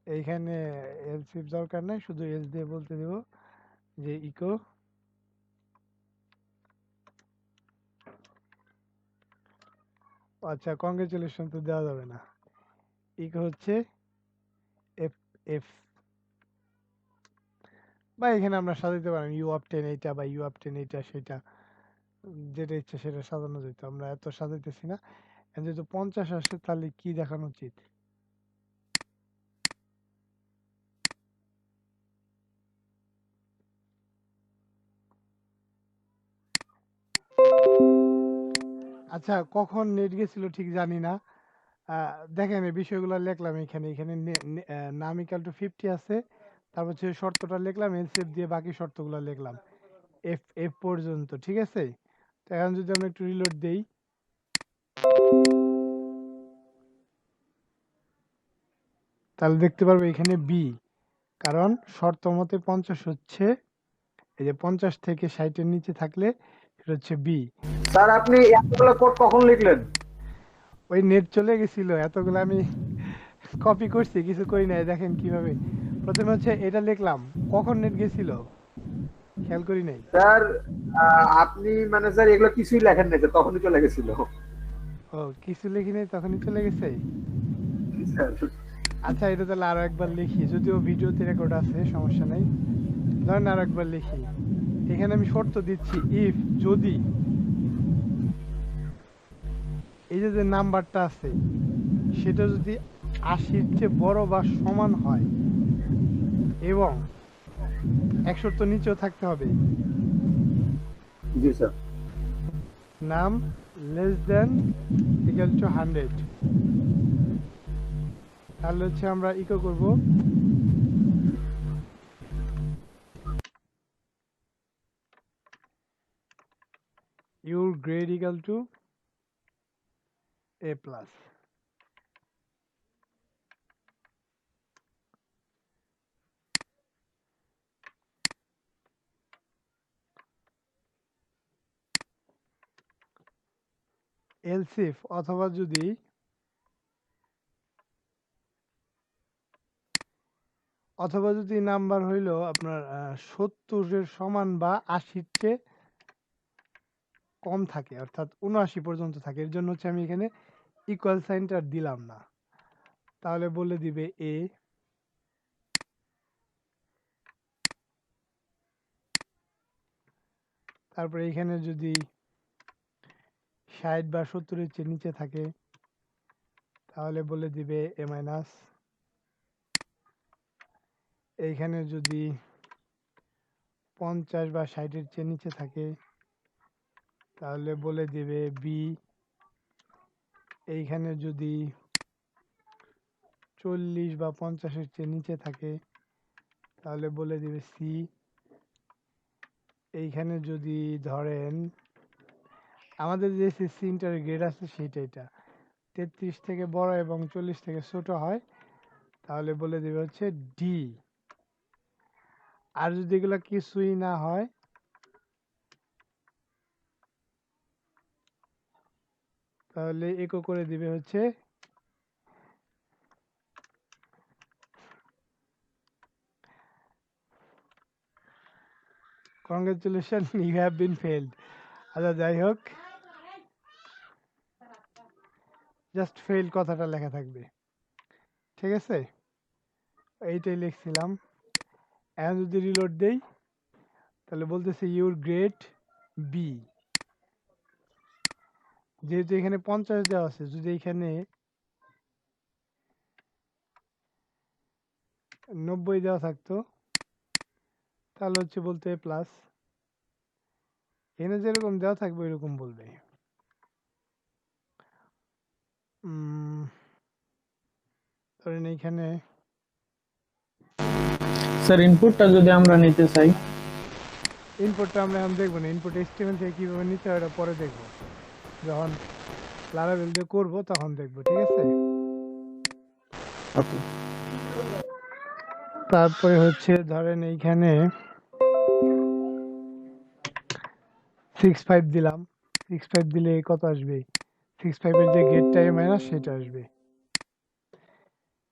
এইখানে এলস ইফ দরকার নাই, শুধু এলস দিয়ে বলতে দেব যে ইকো আচ্ছা কংগ্রেচুলেশন তো দেওয়া যাবে না, ইকো হচ্ছে এফ এফ, বা এখানে আমরা সাজাতে পারি ইউ অফ 10 এইটা বা ইউ অফ 10 এইটা, সেটা যেটা ইচ্ছে সেটা সাজানো যেত, আমরা এত সাজাইতেছি না। যেহেতু 50 আসে তাহলে কি দেখানো উচিত? আচ্ছা, কখন নেট গেছিল ঠিক জানি না। দেখেন এই বিষয়গুলো লিখলাম এখানে, এখানে নাম ইকুয়াল টু 50 আছে, তারপর হচ্ছে শর্তটা লিখলাম, এলসিএফ দিয়ে বাকি শর্তগুলো লিখলাম এফ এফ পর্যন্ত, ঠিক আছে? তো এখন যদি আমরা একটু রিলোড দেই, তাহলে দেখতে পারবো এখানে বি, কারণ শর্ত মতে 50 হচ্ছে, এই যে 50 থেকে 60-এর নিচে থাকলে সেটা হচ্ছে বি। স্যার আপনি এতগুলো কোড কখন লিখলেন? ওই নেট চলে গেছিল, এতগুলো আমি কপি করছি, কিছু করি নাই। দেখেন কিভাবে, প্রথমে হচ্ছে এটা লিখলাম, কখন নেট গেছিল খেয়াল করি নাই। স্যার আপনি মানে স্যার এগুলো কিছুই লেখেন নাই, স্যার তখনই চলে গেছিল। ও কিছু লিখি নাই, তখনই চলে গেছে। স্যার আচ্ছা, এটা তাহলে আরো একবার লিখি, যদিও ভিডিওতে রেকর্ড আছে, সমস্যা নাই। ধরেন আরো একবার লিখি, এখানে আমি শর্ত দিচ্ছি ইফ যদি এই যে নাম্বারটা আছে সেটা যদি 80-র চেয়ে বড় বা সমান হয় এবং 100 তো নিচেও থাকতে হবে। জি স্যার। নাম লেস দেন ইকুয়াল টু 100, তাহলে হচ্ছে আমরা ইকো করব your grade equal to A plus. else if অথবা যদি নাম্বার হইল আপনার 70-এর সমান বা 80-র চেয়ে কম থাকে, অর্থাৎ 79 পর্যন্ত থাকে, এর জন্য হচ্ছে আমি এখানে ইকুয়াল সাইনটা দিলাম না, তাহলে বলে দিবে এ। তারপরে এখানে যদি 60 বা 70-এর চেয়ে নিচে থাকে তাহলে বলে দিবে এ মাইনাস। এইখানে যদি 50 বা 60-এর চেয়ে নিচে থাকে তাহলে বলে দিবে বি। এইখানে যদি 40 বা 50-এর চেয়ে নিচে থাকে তাহলে বলে দিবে সি। এইখানে যদি ধরেন আমাদের যে এসএসসি ইন্টারের গ্রেড আছে সেটা, এটা 33 থেকে বড় এবং 40 থেকে ছোট হয় তাহলে বলে দিবে হচ্ছে ডি। আর যদি এগুলো কিছুই না হয় তাহলে ইকো করে দিবে হচ্ছে congratulation you have been failed. আচ্ছা যাই হোক, জাস্ট ফেল কথাটা লেখা থাকবে, ঠিক আছে? এইটাই লিখছিলাম। এখন যদি রিলোড দেই তাহলে বলতেছে ইউর গ্রেড বি। যেহেতু এখানে 50 দেওয়া আছে, যদি এখানে 90 দেওয়া থাকতো তাহলে হচ্ছে বলতে প্লাস। এখানে যেরকম দেওয়া থাকবে ওইরকম বলবে। ধরেন এইখানে স্যার ইনপুটটা যদি আমরা নিতে চাই, ইনপুটটা আমরা এখন দেখবো না, ইনপুট এস্টিমেট থেকে কিভাবে নিতে হয় ওটা পরে দেখবো, যখন লারাভেল দিয়ে করবো তখন দেখবো, ঠিক আছে? ওকে তারপরে হচ্ছে ধরেন এইখানে 65 দিলাম। 65 দিলে কত আসবে? 65-এর যে গেট টাইম মাইনাস সেটা আসবে,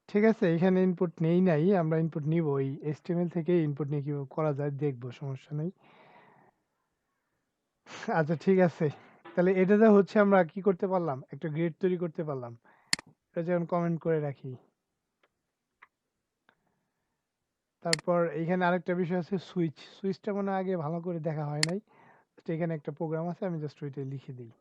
ঠিক আছে? এখানে ইনপুট নেই নাই, আমরা ইনপুট নিব ওই এস্টিমেল থেকে। ইনপুট নিয়ে কিভাবে করা যায় দেখবো, সমস্যা নেই। আচ্ছা ঠিক আছে, তাহলে এটাতে হচ্ছে আমরা কি করতে পারলাম, একটা গ্রেড তৈরি করতে পারলাম। এটা যেমন কমেন্ট করে রাখি। তারপর এইখানে আরেকটা বিষয় আছে সুইচ। সুইচটা মনে হয় আগে ভালো করে দেখা হয় নাই, তো এখানে একটা প্রোগ্রাম আছে, আমি জাস্ট ওইটা লিখে দিই।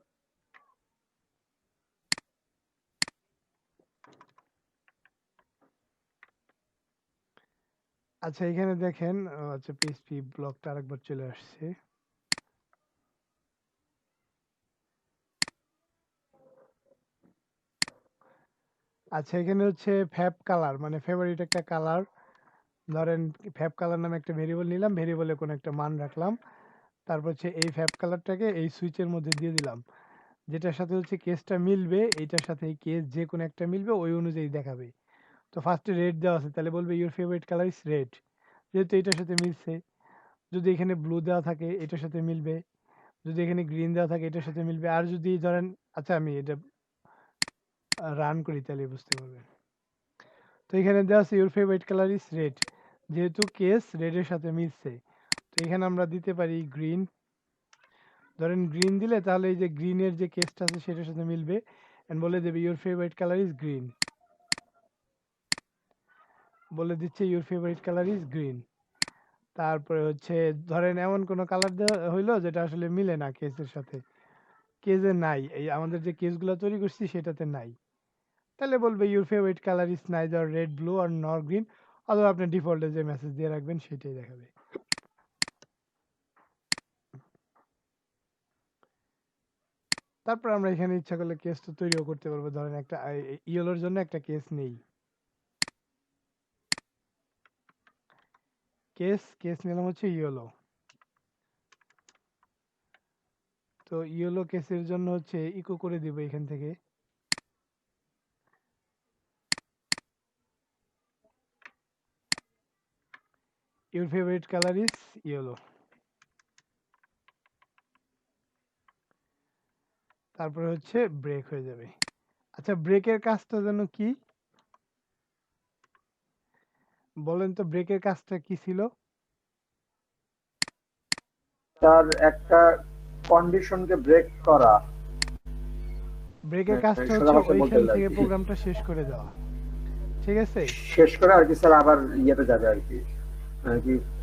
আচ্ছা এখানে দেখেন, আচ্ছা পিএইচপি ব্লকটা আরেকবার চলে আসছে। আচ্ছা এখানে হচ্ছে ফ্যাব কালার, মানে ফেভারিট একটা কালার। ধরেন ফ্যাব কালার নামে একটা ভেরিয়েবল নিলাম, ভেরিয়েবলে কোনো একটা মান রাখলাম, তারপর হচ্ছে এই ফ্যাব কালারটাকে এই সুইচের মধ্যে দিয়ে দিলাম, যেটার সাথে হচ্ছে কেসটা মিলবে, এইটার সাথে এই কেস যে কোনো একটা মিলবে ওই অনুযায়ী দেখাবে। তো ফার্স্টে রেড দেওয়া আছে, তাহলে বলবে your favourite colour is red, যেহেতু এটার সাথে মিলছে। যদি এখানে ব্লু দেওয়া থাকে এটার সাথে মিলবে, যদি এখানে গ্রিন দেওয়া থাকে এটার সাথে মিলবে। আর যদি ধরেন, আচ্ছা আমি এটা রান করি তাহলে বুঝতে পারবেন। তো এখানে দেওয়া আছে your favourite colour is red, যেহেতু কেস রেডের সাথে মিলছে, তো এখানে আমরা দিতে পারি গ্রিন। ধরেন গ্রিন দিলে তাহলে এই যে গ্রিনের যে কেসটা আছে সেটার সাথে মিলবে, এন্ড বলে দেবে your favourite colour is green, বলে দিচ্ছে your favourite colour is green. তারপরে হচ্ছে ধরেন এমন কোন কালার দেওয়া হইলো যেটা আসলে মিলে না কেসের সাথে, কেসে নাই, এই আমাদের যে কেসগুলো তৈরি করছি সেটাতে নাই, তাহলে বলবে your favourite colour is neither red blue আর নর গ্রিন, অথবা আপনি ডিফল্টে যে মেসেজ দিয়ে রাখবেন সেটাই দেখাবে। তারপর আমরা এখানে ইচ্ছা করলে কেস তো তৈরিও করতে পারবো। ধরেন একটা ইয়েলোর জন্য একটা কেস নেই। কেস নিলাম হচ্ছে ইয়েলো। তো ইয়েলো কেসের জন্য হচ্ছে ইকো করে দিব এখান থেকে। Your favourite colour is yellow. তারপরে হচ্ছে ব্রেক হয়ে যাবে। আচ্ছা, ব্রেকের কাজটা যেন কি বলেন তো? ব্রেকের কাজটা কি ছিল? তার একটা কন্ডিশনকে ব্রেক করা, ব্রেকের কাজটা সোজা হচ্ছে ভাষায় বলতে ওইখান গেলে আর থেকে কি। প্রোগ্রামটা শেষ করে দেওয়া। ঠিক আছে? শেষ করে আর কি স্যার আবার ইয়েতে যাবে আর কি,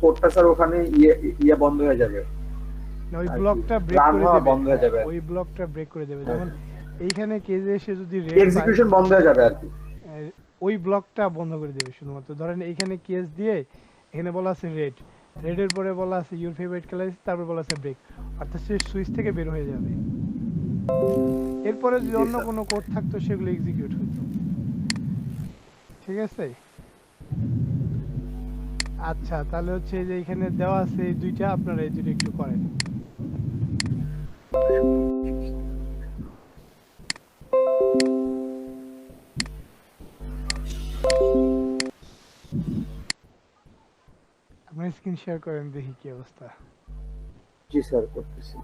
কোডটা স্যার ওখানে ইয়ে বন্ধ হয়ে যাবে, না, ওই আর কি ব্লকটা ব্রেক রান করে হওয়া দেবে। বন্ধ হয়ে যাবে। ওই ব্লকটা ব্রেক করে দেবে। হ্যাঁ। যেমন এইখানে কেজে এসে যদি রেড পায়, এক্সিকিউশন বন্ধ হয়ে যাবে আর কি। ওই ব্লকটা বন্ধ করে দেবে শুধুমাত্র। ধরেন এইখানে কেস দিয়ে এখানে বলা আছে রেড, রেডের পরে বলা আছে ইউর ফেভারিট কালার, তারপর বলা আছে ব্রেক, অর্থাৎ সে সুইচ থেকে বের হয়ে যাবে। এরপরে যদি জি, অন্য স্যার। কোনো কোড থাকতো সেগুলো এক্সিকিউট হতো। ঠিক আছে? আচ্ছা, তাহলে হচ্ছে এই যে এখানে দেওয়া আছে এই দুইটা, আপনারা এই দুটো একটু করেন। আপনার স্ক্রিন শেয়ার করেন, দেখি কি অবস্থা। জি স্যার, করতেছি।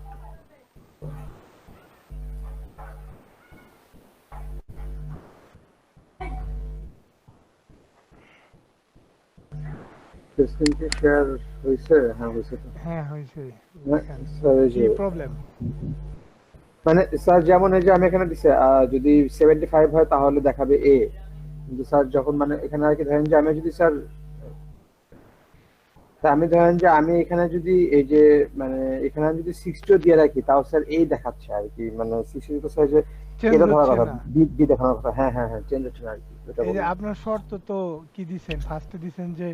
স্ক্রিন কি শেয়ার হয়েছে? হ্যাঁ হয়েছে তো। হ্যাঁ, হয়েছে। হ্যাঁ, দেখেন স্যার এই কি যে প্রবলেম। মানে স্যার যেমন এই যে আমি এখানে দিছি, যদি 75 হয় তাহলে দেখাবে এ, কিন্তু স্যার যখন মানে এখানে আর কি ধরেন যে আমি যদি স্যার, তা আমি ধরেন যে আমি এখানে যদি এই যে মানে এখানে আমি যদি 60 দিয়ে রাখি তাও স্যার এই দেখাচ্ছে আর কি, মানে 60 তো স্যার যে চেঞ্জ এটা ধরার হচ্ছে কথা, না। বি দেখানোর কথা। হ্যাঁ হ্যাঁ হ্যাঁ, চেঞ্জ হচ্ছে না আর কি, এটা এই যে বললাম। আপনার শর্ত তো কি দিছেন? ফার্স্টে দিছেন যে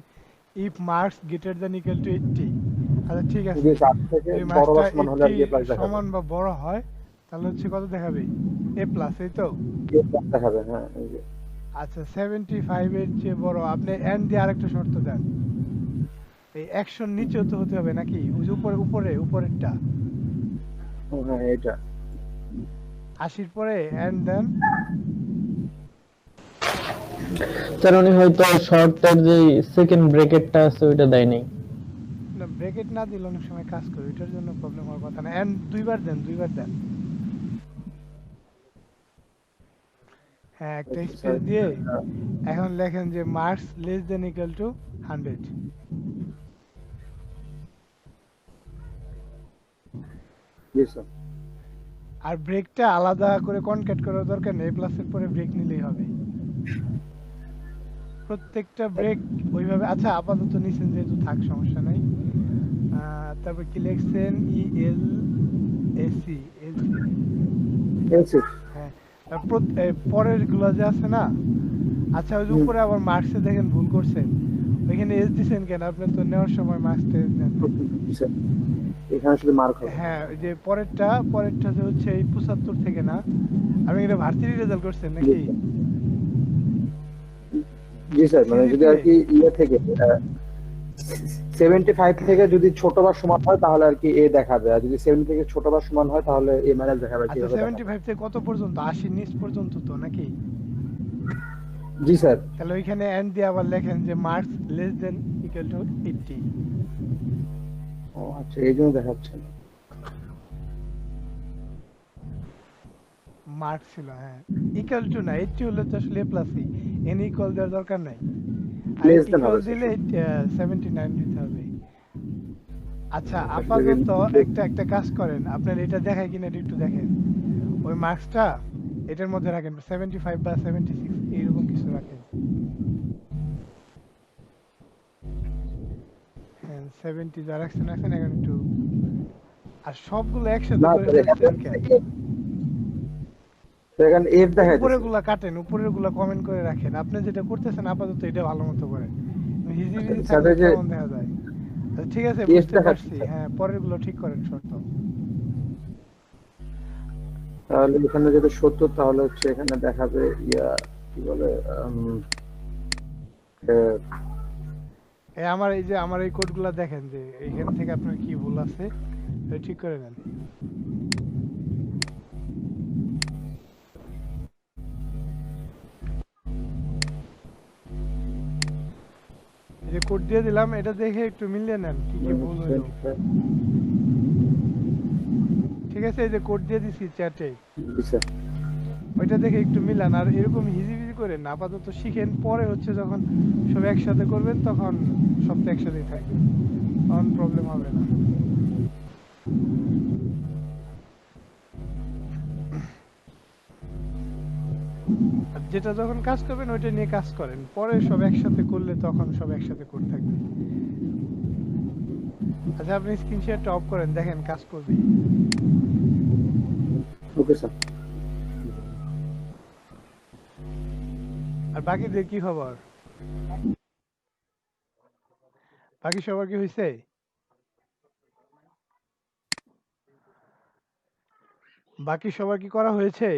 if marks greater than equal to 80। আচ্ছা, ঠিক আছে। যদি 8 থেকে যদি বড় বা মার্কসটা সমান হলে আর 80 কি প্লাস দেখাবে, সমান বা বড় হয় তাহলে হচ্ছে কত দেখাবে? এ প্লাস, এই তো? এ প্লাস দেখাবে। হ্যাঁ এই যে আচ্ছা, 75 এর চেয়ে বড়, আপনি এন্ড দিয়ে আরেকটা শর্ত দেন। এই অ্যাকশন নিচেও তো হতে হবে নাকি? ওই যে উপরেরটা হ্যাঁ এটা 80 পরে এন্ড দেন। স্যার উনি হয়তো শর্টের যে সেকেন্ড ব্রেকেটটা আছে ওইটা দেয় নাই। না, ব্র্যাকেট না দিলে অনেক সময় কাজ করে, এটার জন্য প্রবলেম হওয়ার কথা না। এন্ড দুইবার দেন। হ্যাঁ, একটা স্পেস দিয়ে এখন লেখেন যে marks less than equal to 100। জি স্যার। আর ব্রেকটা আলাদা করে কনক্যাট করার দরকার নেই, প্লাসের পরে ব্রেক নিলেই হবে। প্রত্যেকটা ব্রেক ওইভাবে। আচ্ছা, আপাতত নিছেন যেহেতু থাক, সমস্যা নাই। তারপর কি লিখছেন? এলসি। এলসি হ্যাঁ, পরের গুলো যে আছে না। আচ্ছা, ওই যে উপরে আবার মার্কসে দেখেন ভুল করছেন, ওইখানে এস দিছেন কেন? আপনি তো নেওয়ার সময় মার্কসটা এস দেন। স্যার, এখানে শুধু মার্ক হবে। হ্যাঁ, ওই যে পরেরটা যে হচ্ছে এই 75 থেকে না। আপনি এটা ভার্সিটি রেজাল্ট করছেন নাকি? জি স্যার, মানে যদি আর কি ইয়ে থেকে 75 থেকে যদি ছোট বা সমান হয় তাহলে আর কি এ দেখাবে, আর যদি 70 থেকে ছোট বা সমান হয় তাহলে এ মাইনাস দেখাবে। আচ্ছা, 75 থেকে কত পর্যন্ত? 80 নিচ পর্যন্ত তো নাকি? জি স্যার। তাহলে ওইখানে এন্ড দিয়ে আবার লেখেন যে marks less than equal two 80। ও আচ্ছা, এই জন্য দেখাচ্ছে না। মার্ক ছিল, হ্যাঁ, ইকুয়াল টু না, 80 হলে তো আসলে এ প্লাসই, এন ইকুয়াল দেওয়ার দরকার নাই। আর Less than ইকুয়াল হবে, দিলে 79 দিতে হবে। আচ্ছা, আপাতত একটা কাজ করেন, আপনার এটা দেখায় কিনা এটা একটু দেখেন। ওই মার্কসটা এটার মধ্যে রাখেন, 75 বা 76 এইরকম কিছু রাখেন। হ্যাঁ, 70 যা রাখছেন এখন একটু। আর সবগুলো একসাথে না করে স্যার, ফেলছেন কেন? এখানে এফ দেখাচ্ছে। উপরের গুলা কাটেন, উপরের গুলা কমেন্ট করে রাখেন। আপনি যেটা করতেছেন আপাতত এটা ভালো মতো করেন। হিজিবিজি থাকলে স্যার, যে কেমন দেখা যায়? আচ্ছা, ঠিক আছে, এফ বুঝতে দেখাচ্ছে। পারছি। হ্যাঁ, পরের গুলো ঠিক করেন শর্ত। তাহলে এখানে যদি 70 তাহলে হচ্ছে এখানে দেখাবে ইয়া কি বলে আমার এই কোডগুলা দেখেন যে এইখান থেকে আপনার কি ভুল আছে এটা ঠিক করে নেন। এই যে কোড দিয়ে দিলাম, এটা দেখে একটু মিলিয়ে নেন কি কি ভুল হইলো। ঠিক আছে, এই যে কোড দিয়ে দিছি চ্যাটে, দিছে। ওইটা দেখে একটু মিলান। আর এরকম হিজিবিজি করেন না, আপাতত শিখেন, পরে হচ্ছে যখন সব একসাথে করবেন তখন সব তো একসাথেই থাকবে, তখন প্রবলেম হবে না। আর যেটা যখন কাজ করবেন ওইটা নিয়ে কাজ করেন, পরে সব একসাথে করলে তখন সব একসাথে করতে থাকবে। আচ্ছা, আপনি স্ক্রিন শেয়ারটা অফ করেন, দেখেন কাজ করবে। Okay sir. আর বাকিদের কি খবর? বাকি সবার কি হয়েছে? বাকি সবার কি করা হয়েছে?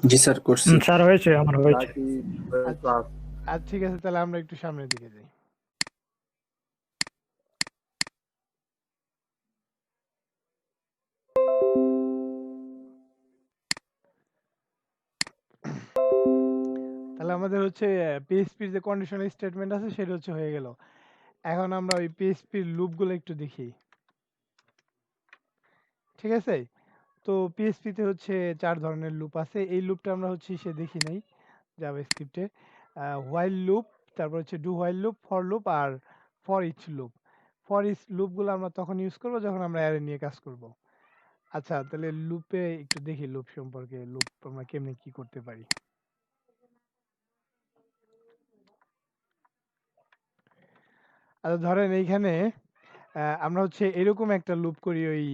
জি স্যার করছি। স্যার হয়েছে, আমার হয়েছে। বাকি আচ্ছা, ক্লাস আচ্ছা ঠিক আছে, তাহলে আমরা একটু সামনের দিকে যাই। তাহলে আমাদের হচ্ছে পিএইচপির যে কন্ডিশনাল স্টেটমেন্ট আছে সেটা হচ্ছে হয়ে গেল। এখন আমরা ওই পিএইচপির লুপগুলো একটু দেখি। ঠিক আছে, তো পিএইচপিতে হচ্ছে 4 ধরনের লুপ আছে। এই লুপটা আমরা হচ্ছে সে দেখি নাই জাভাস্ক্রিপ্টে। হোয়াইল লুপ, তারপর হচ্ছে do while loop, for loop আর for each loop. For each লুপগুলো আমরা তখন ইউজ করব যখন আমরা অ্যারে নিয়ে কাজ করব। আচ্ছা, তাহলে লুপে একটু দেখি, লুপ সম্পর্কে, লুপ আমরা কেমনে কি করতে পারি। আচ্ছা ধরেন এইখানে আমরা হচ্ছে এরকম একটা লুপ করি। ওই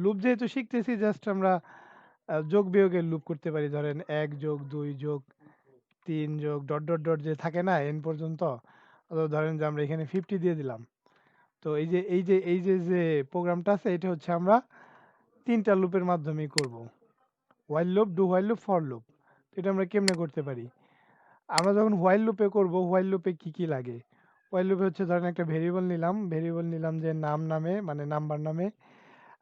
লুপ যেহেতু শিখতেছি, জাস্ট আমরা যোগ বিয়োগের লুপ করতে পারি। ধরেন 1 যোগ 2 যোগ 3 যোগ ডট ডট ডট যে থাকে না এন পর্যন্ত, অথবা ধরেন যে আমরা এখানে 50 দিয়ে দিলাম। তো এই যে প্রোগ্রামটা আছে, এটা হচ্ছে আমরা 3টা লুপের মাধ্যমেই করব। While loop, do while loop, for loop. এটা আমরা কেমনে করতে পারি? আমরা যখন হোয়াইল লুপে করব, হোয়াইল লুপে কি কি লাগে? হোয়াইল লুপে হচ্ছে ধরেন একটা ভেরিয়েবল নিলাম যে নাম নামে, মানে নাম্বার নামে।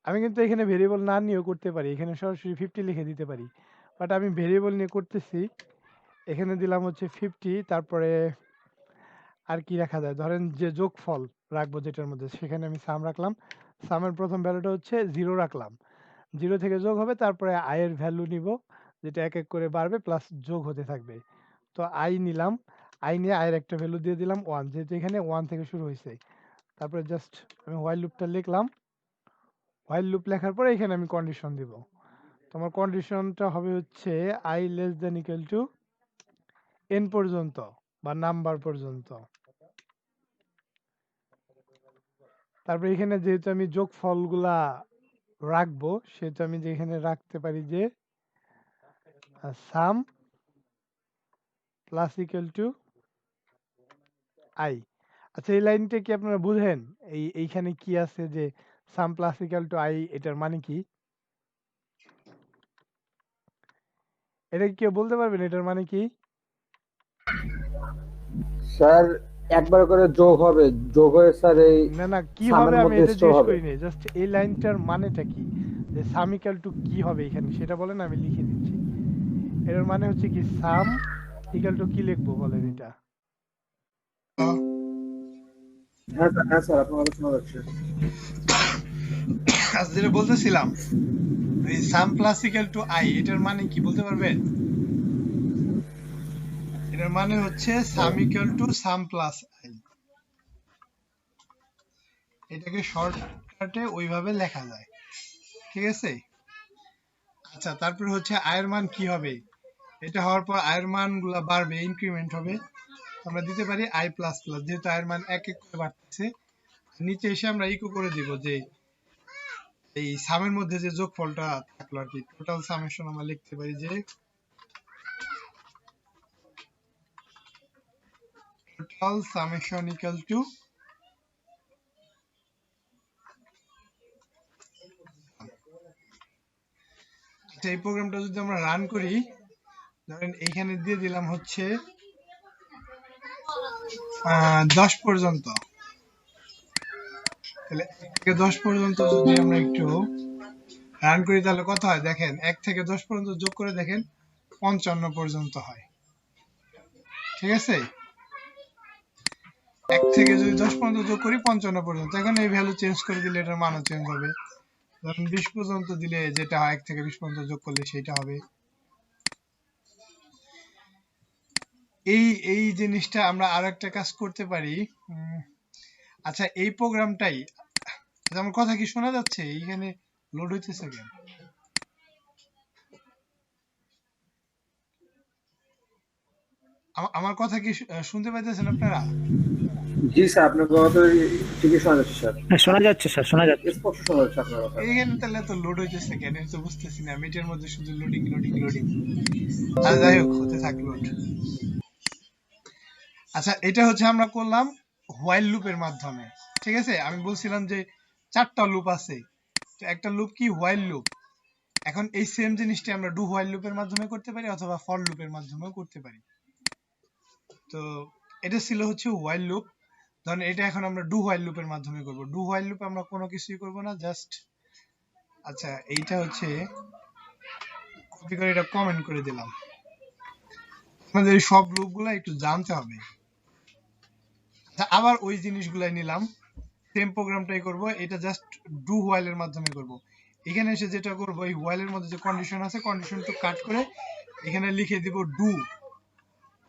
আমি কিন্তু এখানে ভেরিয়েবল না নিয়েও করতে পারি, এখানে সরাসরি 50 লিখে দিতে পারি। বাট আমি ভেরিয়েবল নিয়ে করতেছি, এখানে দিলাম হচ্ছে 50। তারপরে আর কি রাখা যায়? ধরেন যে যোগফল রাখবো যেটার মধ্যে, সেখানে আমি সাম রাখলাম। সামের প্রথম ভ্যালুটা হচ্ছে 0 রাখলাম। 0 থেকে যোগ হবে, তারপরে i এর ভ্যালু নিব, যেটা এক এক করে বাড়বে প্লাস যোগ হতে থাকবে। তো i নিলাম, i নিয়ে i এর একটা ভ্যালু দিয়ে দিলাম 1, যেহেতু এখানে 1 থেকে শুরু হয়েছে। তারপরে জাস্ট আমি হোয়াইল লুপটা লিখলাম। হোয়াইল লুপ লেখার পরে এখানে আমি কন্ডিশন দিব। তোমার কন্ডিশনটা হবে হচ্ছে i less than equal two n পর্যন্ত বা নাম্বার পর্যন্ত। তারপর এখানে যেহেতু আমি যোগফলগুলা রাখবো, সেহেতু আমি যেখানে রাখতে পারি যে সাম প্লাস ইকুয়াল টু আই। আচ্ছা, এই লাইনটা কি আপনারা বুঝেন? এইখানে কি আছে যে সাম প্লাস ইকুয়াল টু আই, এটার মানে কি? এটা কি কেউ বলতে পারবেন এটার মানে কি? স্যার একবার করে যোগ হবে, যোগ হয়ে স্যার এই না না, কি হবে সামের আমি মধ্যে এটা স্টোর জিজ্ঞেস হবে। করিনি, জাস্ট এই লাইনটার মানেটা কি, যে সাম ইকুয়াল টু কি হবে এখানে সেটা বলেন, আমি লিখে দিচ্ছি। এর মানে হচ্ছে কি, সাম ইকুয়াল টু কি লিখবো বলেন এটা? হ্যাঁ স্যার, আপনার কথা শোনা যাচ্ছে। আচ্ছা, যেটা বলতেছিলাম, এই সাম প্লাস ইকুয়াল টু আই, এটার মানে কি বলতে পারবেন? এটার মানে হচ্ছে সাম equal to some plus I. এটাকে শর্টকাটে ওইভাবে লেখা যায়। ঠিক আছে। আচ্ছা, তারপরে হচ্ছে আয়ের মান কি হবে? এটা হওয়ার পর আয়ের মান গুলা বাড়বে, ইনক্রিমেন্ট হবে। আমরা দিতে পারি আই প্লাস প্লাস, যেহেতু আয়ের মান এক এক করে বাড়তেছে। নিচে এসে আমরা ইকো করে দিব যে এই সামের মধ্যে যে যোগফলটা থাকলো আর কি, টোটাল সামেশন আমরা লিখতে পারি যে টোটাল সামেশন ইকুয়াল টু আচ্ছা, এই প্রোগ্রামটা যদি আমরা রান করি, ধরেন এইখানে দিয়ে দিলাম হচ্ছে 10 পর্যন্ত। তাহলে 1 থেকে 10 পর্যন্ত যদি আমরা একটু রান করি তাহলে কত হয় দেখেন, 1 থেকে 10 পর্যন্ত যোগ করে দেখেন 55 পর্যন্ত হয়। ঠিক আছে, 1 থেকে যদি 10 পর্যন্ত যোগ করি 55 পর্যন্ত। এখন এই ভ্যালু চেঞ্জ করে দিলে এটার মানও চেঞ্জ হবে। ধরেন 20 পর্যন্ত দিলে যেটা হয় 1 থেকে 20 পর্যন্ত যোগ করলে সেটা হবে। এই জিনিসটা আমরা আরো একটা কাজ করতে পারি। আচ্ছা, এই প্রোগ্রামটাই, আমার কথা কি শোনা যাচ্ছে? এইখানে লোড হইতেছে কেন? আমার কথা কি শুনতে পাইতেছেন আপনারা? জি স্যার, আপনার কথা তো ঠিকই শোনা যাচ্ছে স্যার, হ্যাঁ, শোনা যাচ্ছে স্যার, শোনা যাচ্ছে। স্পষ্ট শোনা যাচ্ছে আপনার কথা। এইখানে তাহলে তো লোড হইতেছে কেন আমি তো বুঝতেছি না। মিটার মধ্যে শুধু লোডিং লোডিং লোডিং। আর যাই হোক, হতে থাক লোড। আচ্ছা, এটা হচ্ছে আমরা করলাম হোয়াইল লুপের মাধ্যমে। ঠিক আছে, আমি বলছিলাম যে 4টা লুপ আছে। তো একটা লুপ কি হোয়াইল লুপ। এখন এই সেম জিনিসটা আমরা ডু হোয়াইল লুপের মাধ্যমে করতে পারি অথবা ফর লুপের মাধ্যমেও করতে পারি। তো এটা ছিল হচ্ছে হোয়াইল লুপ। ধরেন এটা এখন আমরা ডু হোয়াইল লুপের মাধ্যমে করব। ডু হোয়াইল লুপ আমরা কোনো কিছুই করব না, জাস্ট, আচ্ছা এইটা হচ্ছে কপি করে এটা কমেন্ট করে দিলাম। আমাদের এই সব লুপগুলো একটু জানতে হবে। আচ্ছা, আবার ওই জিনিসগুলাই নিলাম, সেম প্রোগ্রামটাই করব। এটা জাস্ট ডু হোয়াইল এর মাধ্যমে করব। এখানে এসে যেটা করব, এই হোয়াইল এর মধ্যে যে কন্ডিশন আছে কন্ডিশনটা কাট করে এখানে লিখে দিব ডু।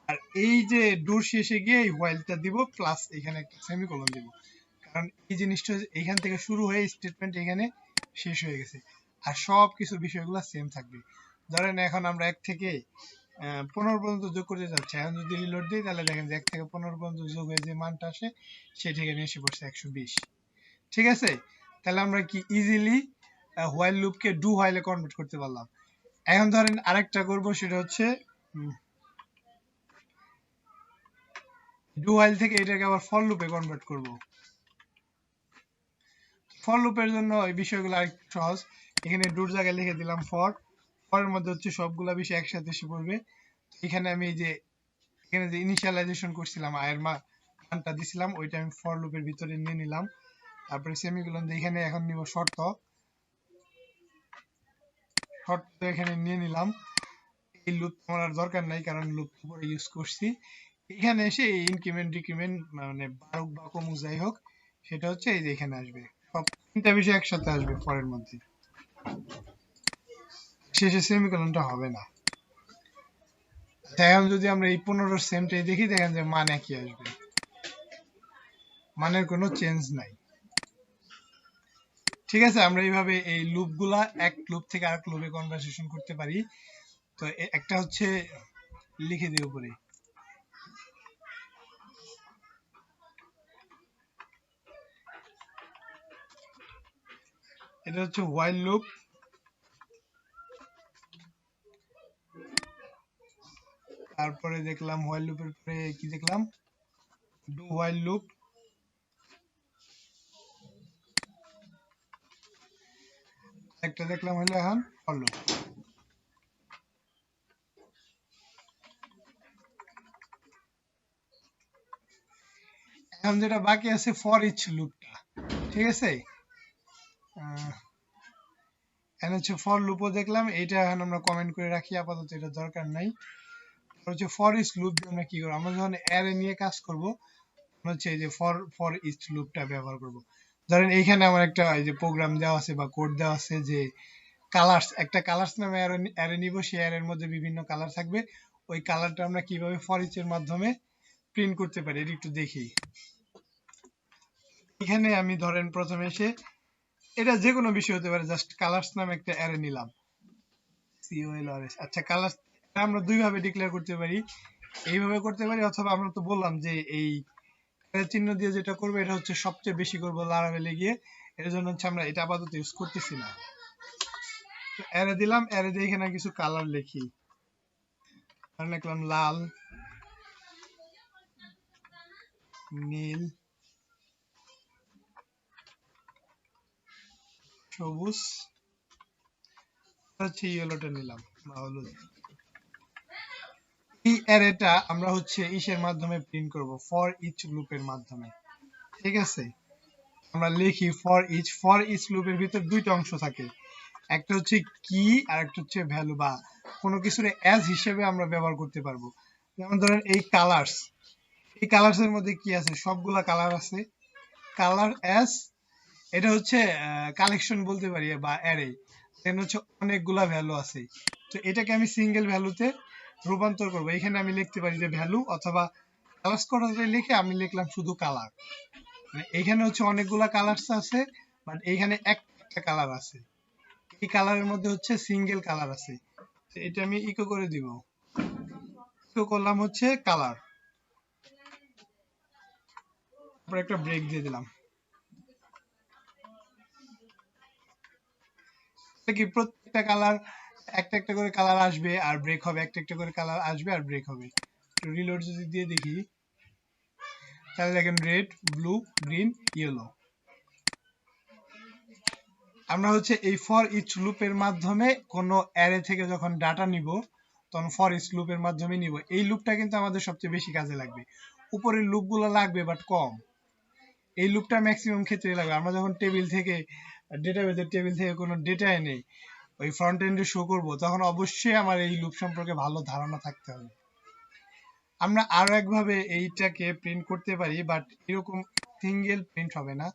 আর এই যে ডুর শেষে গিয়ে এই হোয়াইলটা দিব প্লাস এখানে একটা সেমিকোলন দিব, কারণ এই জিনিসটা এখান থেকে শুরু হয়ে স্টেটমেন্ট এখানে শেষ হয়ে গেছে। আর সব কিছু বিষয়গুলো সেম থাকবে। ধরেন এখন আমরা 1 থেকে 15 পর্যন্ত যোগ করতে যাচ্ছি। এখন যদি রিলোড দিই তাহলে দেখেন যে 1 থেকে 15 পর্যন্ত যোগ হয়ে যে মানটা আসে সেটা এখানে এসে পড়ছে 120। ঠিক আছে, তাহলে আমরা কি ইজিলি হোয়াইল লুপকে ডু হোয়াইলে কনভার্ট করতে পারলাম। এখন ধরেন আরেকটা করব, সেটা হচ্ছে ডু হোয়াইল থেকে এটাকে আবার ফর লুপে কনভার্ট করব। ফর লুপের জন্য এই বিষয়গুলো আরেকটু সহজ। এখানে ডুর জায়গায় লিখে দিলাম ফর। ফরের মধ্যে হচ্ছে সবগুলা বিষয় একসাথে এসে পড়বে। এখানে আমি এই যে এখানে যে ইনিশিয়ালাইজেশন করছিলাম, আয়ের মানটা দিছিলাম, ওইটা আমি ফর লুপের ভিতরে নিয়ে নিলাম। তারপরে সেমিকোলন দিয়ে এখানে এখন নিব শর্ত এখানে নিয়ে নিলাম। এই লুপ আমার আর দরকার নাই, কারণ লুপ উপরে ইউজ করছি। এখানে এসে এই ইনক্রিমেন্ট ডিক্রিমেন্ট মানে বাড়ুক বা কমুক যাই হোক, সেটা হচ্ছে এই যে এখানে আসবে। সব 3টা বিষয় একসাথে আসবে ফরের মধ্যে। শেষে সেমিকোলনটা হবে না। এখন যদি আমরা এই 15 সেমটাই দেখি, দেখেন যে মান একই আসবে, মানের কোনো চেঞ্জ নাই। ঠিক আছে, আমরা এইভাবে এই লুপগুলা এক লুপ থেকে আরেক লুপে কনভারসেশন করতে পারি। তো একটা হচ্ছে লিখে দিই উপরে, এটা হচ্ছে হোয়াইল লুপ। তারপরে দেখলাম হোয়াইল লুপের পরে কি দেখলাম, ডু হোয়াইল লুপ। একটা দেখলাম হলো এখন ফর লুপ। এখন যেটা বাকি আছে ফর ইচ লুপটা। ঠিক আছে, এখন হচ্ছে ফর লুপও দেখলাম, এটা এখন আমরা কমেন্ট করে রাখি, আপাতত এটা দরকার নাই। হচ্ছে ফর ইচ লুপ দিয়ে আমরা কি করব, আমরা যখন অ্যারে নিয়ে কাজ করব হচ্ছে এই যে ফর ইচ লুপটা ব্যবহার করব। ধরেন এইখানে আমার একটা এই যে প্রোগ্রাম দেওয়া আছে বা কোড দেওয়া আছে যে কালারস, একটা কালারস নামে অ্যারে নিব, সেই অ্যারের মধ্যে বিভিন্ন কালার থাকবে। ওই কালারটা আমরা কিভাবে ফর ইচ এর মাধ্যমে প্রিন্ট করতে পারি এটা একটু দেখি। এখানে আমি ধরেন প্রথমে এসে, এটা যে কোনো বিষয় হতে পারে, জাস্ট কালারস নামে একটা অ্যারে নিলাম, COLRS। আচ্ছা, কালারস আমরা দুই ভাবে ডিক্লেয়ার করতে পারি, এইভাবে করতে পারি, অথবা আমরা তো বললাম যে এই চিহ্ন দিয়ে যেটা করবো এটা হচ্ছে সবচেয়ে বেশি করবো লারাভেলে গিয়ে, এর জন্য হচ্ছে আমরা এটা আপাতত ইউজ করতেছি না। অ্যারে দিলাম, অ্যারে দিয়ে এখানে কিছু কালার লিখি, লিখলাম লাল, নীল, সবুজ, হচ্ছে ইয়েলোটা নিলাম বা হলুদ। এই অ্যারেটা আমরা হচ্ছে ইসের মাধ্যমে প্রিন্ট করব, ফর ইচ লুপের মাধ্যমে। ঠিক আছে, আমরা লিখি ফর ইচ লুপের ভিতর দুইটা অংশ থাকে, একটা হচ্ছে কি আর একটা হচ্ছে ভ্যালু, বা কোনো কিছুর অ্যাজ হিসেবে আমরা ব্যবহার করতে পারবো। যেমন ধরেন এই কালার্স, এই কালার্স এর মধ্যে কি আছে, সবগুলা কালার আছে। কালার অ্যাজ এটা হচ্ছে কালেকশন বলতে পারি বা অ্যারে, এখানে হচ্ছে অনেকগুলা ভ্যালু আছে। তো এটাকে আমি সিঙ্গেল ভ্যালুতে রূপান্তর করব। এখানে আমি লিখতে পারি যে ভ্যালু, অথবা কালার্স কোডে লিখে আমি লিখলাম শুধু কালার। মানে এখানে হচ্ছে অনেকগুলা কালার্স আছে, বাট এইখানে একটা কালার আছে। এই কালারের মধ্যে হচ্ছে সিঙ্গেল কালার আছে। তো এটা আমি ইকো করে দিব, ইকো করলাম হচ্ছে কালার, তারপর একটা ব্রেক দিয়ে দিলাম। কি প্রত্যেকটা কালার একটা একটা করে কালার আসবে আর ব্রেক হবে, একটা একটা করে কালার আসবে আর ব্রেক হবে। রিলোড যদি দিয়ে দেখি তাহলে দেখেন রেড, ব্লু, গ্রিন, ইয়েলো। আমরা হচ্ছে এই ফর ইচ লুপের মাধ্যমে কোনো অ্যারে থেকে যখন ডাটা নিব তখন ফর ইচ লুপের মাধ্যমে নিব। এই লুপটা কিন্তু আমাদের সবচেয়ে বেশি কাজে লাগবে। উপরের লুপগুলো লাগবে বাট কম, এই লুপটা ম্যাক্সিমাম ক্ষেত্রে লাগবে। আমরা যখন টেবিল থেকে ডেটাবেজের টেবিল থেকে কোনো ডেটা এনে ওই ফ্রন্ট এন্ডে শো করব, তখন অবশ্যই আমার এই লুপ সম্পর্কে ভালো ধারণা থাকতে হবে। আমরা আরো একভাবে এইটাকে প্রিন্ট করতে পারি, বাট এরকম সিঙ্গেল প্রিন্ট হবে না।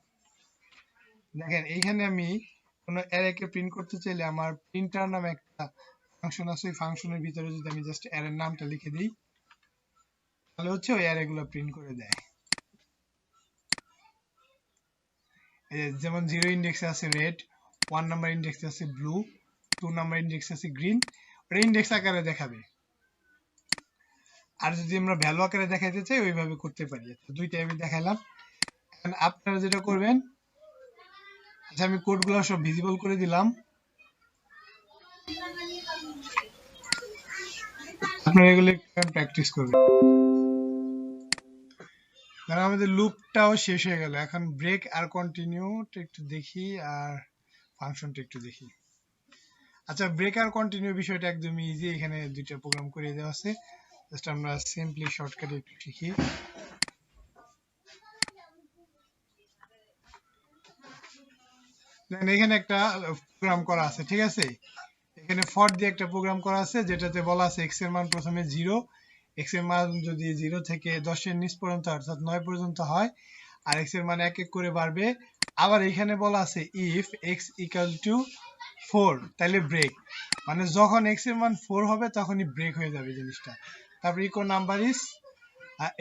দেখেন এইখানে আমি কোনো অ্যারেকে প্রিন্ট করতে চাইলে আমার প্রিন্টার নামে একটা ফাংশন আছে, ওই ফাংশনের ভিতরে যদি আমি জাস্ট অ্যারের নামটা লিখে দিই তাহলে হচ্ছে ওই অ্যারেগুলো প্রিন্ট করে দেয়। যেমন 0 ইন্ডেক্সে আছে রেড, 1 নাম্বার ইন্ডেক্সে আছে ব্লু, 2 নাম্বার ইন্ডেক্সে আছে গ্রিন, ওটা ইন্ডেক্স আকারে দেখাবে। আর যদি আমরা ভ্যালু আকারে দেখাইতে চাই ওইভাবে করতে পারি। দুইটাই আমি দেখাইলাম। এখন আপনারা যেটা করবেন, আচ্ছা আমি কোডগুলো সব ভিজিবল করে দিলাম, আপনারা এগুলো প্র্যাকটিস করবেন। কারণ আমাদের লুপটাও শেষ হয়ে গেল। এখন ব্রেক আর কন্টিনিউটা একটু দেখি, আর ফাংশনটা একটু দেখি। আচ্ছা, ব্রেক আর কন্টিনিউ বিষয়টা একদমই ইজি, এখানে দুইটা প্রোগ্রাম করে দেওয়া আছে। জাস্ট আমরা সিম্পলি শর্টকাটে একটু শিখি। এখানে একটা প্রোগ্রাম করা আছে, ঠিক আছে। এখানে ফর দিয়ে একটা প্রোগ্রাম করা আছে যেটাতে বলা আছে এক্স এর মান প্রথমে 0, এক্স এর মান যদি 0 থেকে 10 এর নিচ পর্যন্ত অর্থাৎ 9 পর্যন্ত হয়, আর এক্স এর মান এক এক করে বাড়বে। আবার এখানে বলা আছে ইফ এক্স ইকুয়াল টু 4 তাহলে ব্রেক, মানে যখন এক্স এর মান 4 হবে তখনই ব্রেক হয়ে যাবে জিনিসটা। তারপর ইকো নাম্বার ইজ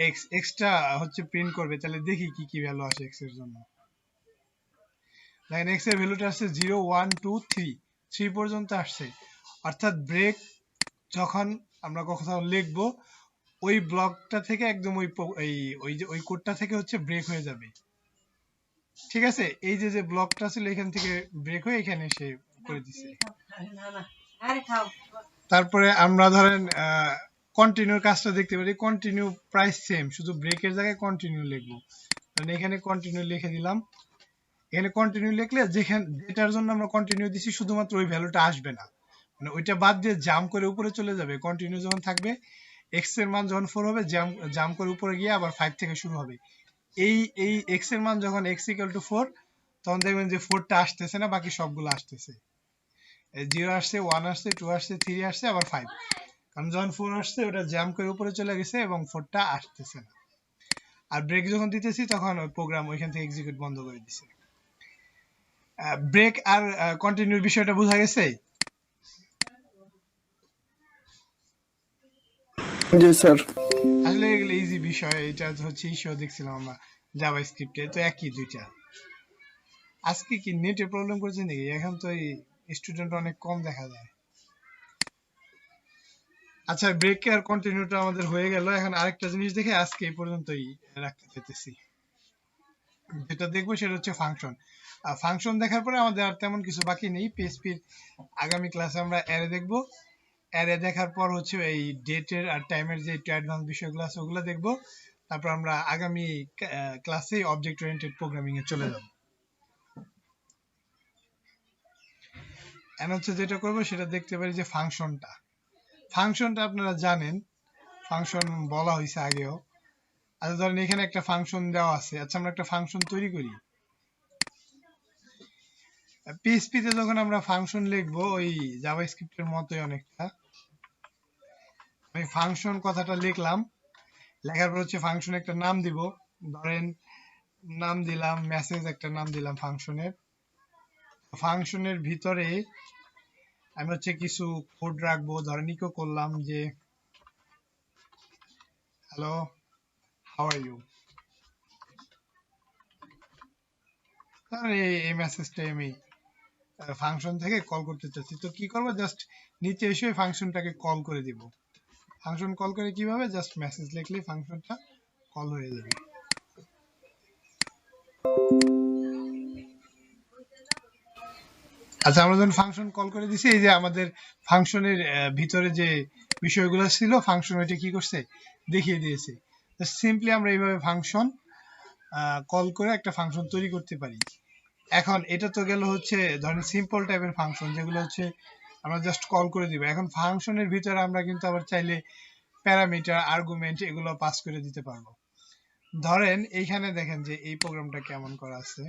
এক্স, এক্সটা হচ্ছে প্রিন্ট করবে। তাহলে দেখি কি কি ভ্যালু আসে এক্স এর জন্য। দেখেন এক্স এর ভ্যালুটা আসছে 0 1 2 3 পর্যন্ত আসছে, অর্থাৎ ব্রেক যখন আমরা কোথাও লিখবো ওই ব্লকটা থেকে একদম ওই কোডটা থেকে হচ্ছে ব্রেক হয়ে যাবে। ঠিক আছে, এই যে ব্লকটা ছিল এখান থেকে ব্রেক হয়ে এখানে এসে করে দিছে। তারপরে আমরা ধরেন কন্টিনিউর কাজটা দেখতে পারি। কন্টিনিউ প্রাইস সেম, শুধু ব্রেকের জায়গায় কন্টিনিউ লিখবো। মানে এখানে কন্টিনিউ লিখে দিলাম। এখানে কন্টিনিউ লিখলে যেটার জন্য আমরা কন্টিনিউ দিছি শুধুমাত্র ওই ভ্যালুটা আসবে না, মানে ওইটা বাদ দিয়ে জাম্প করে উপরে চলে যাবে। কন্টিনিউ যখন থাকবে, এক্স এর মান যখন 4 হবে জাম্প করে উপরে গিয়ে আবার 5 থেকে শুরু হবে। এই এক্স এর মান যখন x ইকুয়াল টু 4 তখন দেখবেন যে 4টা আসতেছে না, বাকি সবগুলো আসতেছে। 0 আসছে, 1 আসছে, 2 আসছে, 3 আসছে, আবার 5। কারণ যখন 4 আসছে ওটা জাম্প করে উপরে চলে গেছে এবং 4টা আসতেছে না। আর ব্রেক যখন দিতেছি তখন ওই প্রোগ্রাম ওইখান থেকে এক্সিকিউট বন্ধ করে দিছে। ব্রেক আর কন্টিনিউর বিষয়টা বোঝা গেছে? জি স্যার। আসলে এগুলো ইজি বিষয়। এটা হচ্ছে ইস্যু দেখছিলাম আমরা জাভাস্ক্রিপ্টে, তো একই দুইটা। আজকে কি নেটে প্রবলেম করছে নাকি? এখন তো এই স্টুডেন্ট অনেক কম দেখা যায়। আচ্ছা, ব্রেক আর কন্টিনিউটা আমাদের হয়ে গেল। এখন আরেকটা জিনিস দেখে আজকে এই পর্যন্তই রাখতে চাইতেছি। যেটা দেখবো সেটা হচ্ছে ফাংশন। ফাংশন দেখার পরে আমাদের আর তেমন কিছু বাকি নেই। পিএইচপির আগামী ক্লাসে আমরা অ্যারে দেখবো। অ্যারে দেখার পর হচ্ছে এই ডেটের আর টাইমের যে একটু অ্যাডভান্স বিষয়গুলো আছে ওগুলো দেখবো। তারপর আমরা আগামী ক্লাসে অবজেক্ট ওরিয়েন্টেড প্রোগ্রামিং এ চলে যাব। এখন হচ্ছে যেটা করব সেটা দেখতে পারি যে ফাংশনটা আপনারা জানেন, ফাংশন বলা হয়েছে আগেও। আচ্ছা ধরেন এখানে একটা ফাংশন দেওয়া আছে, আচ্ছা আমরা একটা ফাংশন তৈরি করি। পিএইচপি তে যখন আমরা ফাংশন লিখবো ওই জাভাস্ক্রিপ্টের মতোই অনেকটা। আমি ফাংশন কথাটা লিখলাম, লেখার পর হচ্ছে ফাংশন একটা নাম দিব, ধরেন নাম দিলাম মেসেজ, একটা নাম দিলাম ফাংশনের। ফাংশনের ভিতরে আমি হচ্ছে কিছু কোড রাখবো, ধরেন ইকো করলাম যে হ্যালো হাউ আর ইউ, এই মেসেজটাই আমি ফাংশন থেকে কল করতে চাচ্ছি। তো কি করবো, জাস্ট নিচে এসে ফাংশনটাকে কল করে দিব। ফাংশন কল করে কিভাবে, জাস্ট মেসেজ লিখলে ফাংশনটা কল হয়ে যাবে। আচ্ছা আমরা যখন ফাংশন কল করে দিছি, এই যে আমাদের ফাংশনের ভিতরে যে বিষয়গুলো ছিল ফাংশন ওইটা কি করছে দেখিয়ে দিয়েছে। সিম্পলি আমরা এইভাবে ফাংশন কল করে একটা ফাংশন তৈরি করতে পারি। এখন এটা তো গেল হচ্ছে ধরেন সিম্পল টাইপের ফাংশন, যেগুলো হচ্ছে আমরা জাস্ট কল করে দিব। এখন ফাংশনের ভিতরে আমরা কিন্তু আবার চাইলে প্যারামিটার, আর্গুমেন্ট এগুলো পাস করে দিতে পারবো। ধরেন এইখানে দেখেন যে এই প্রোগ্রামটা কেমন করা আছে,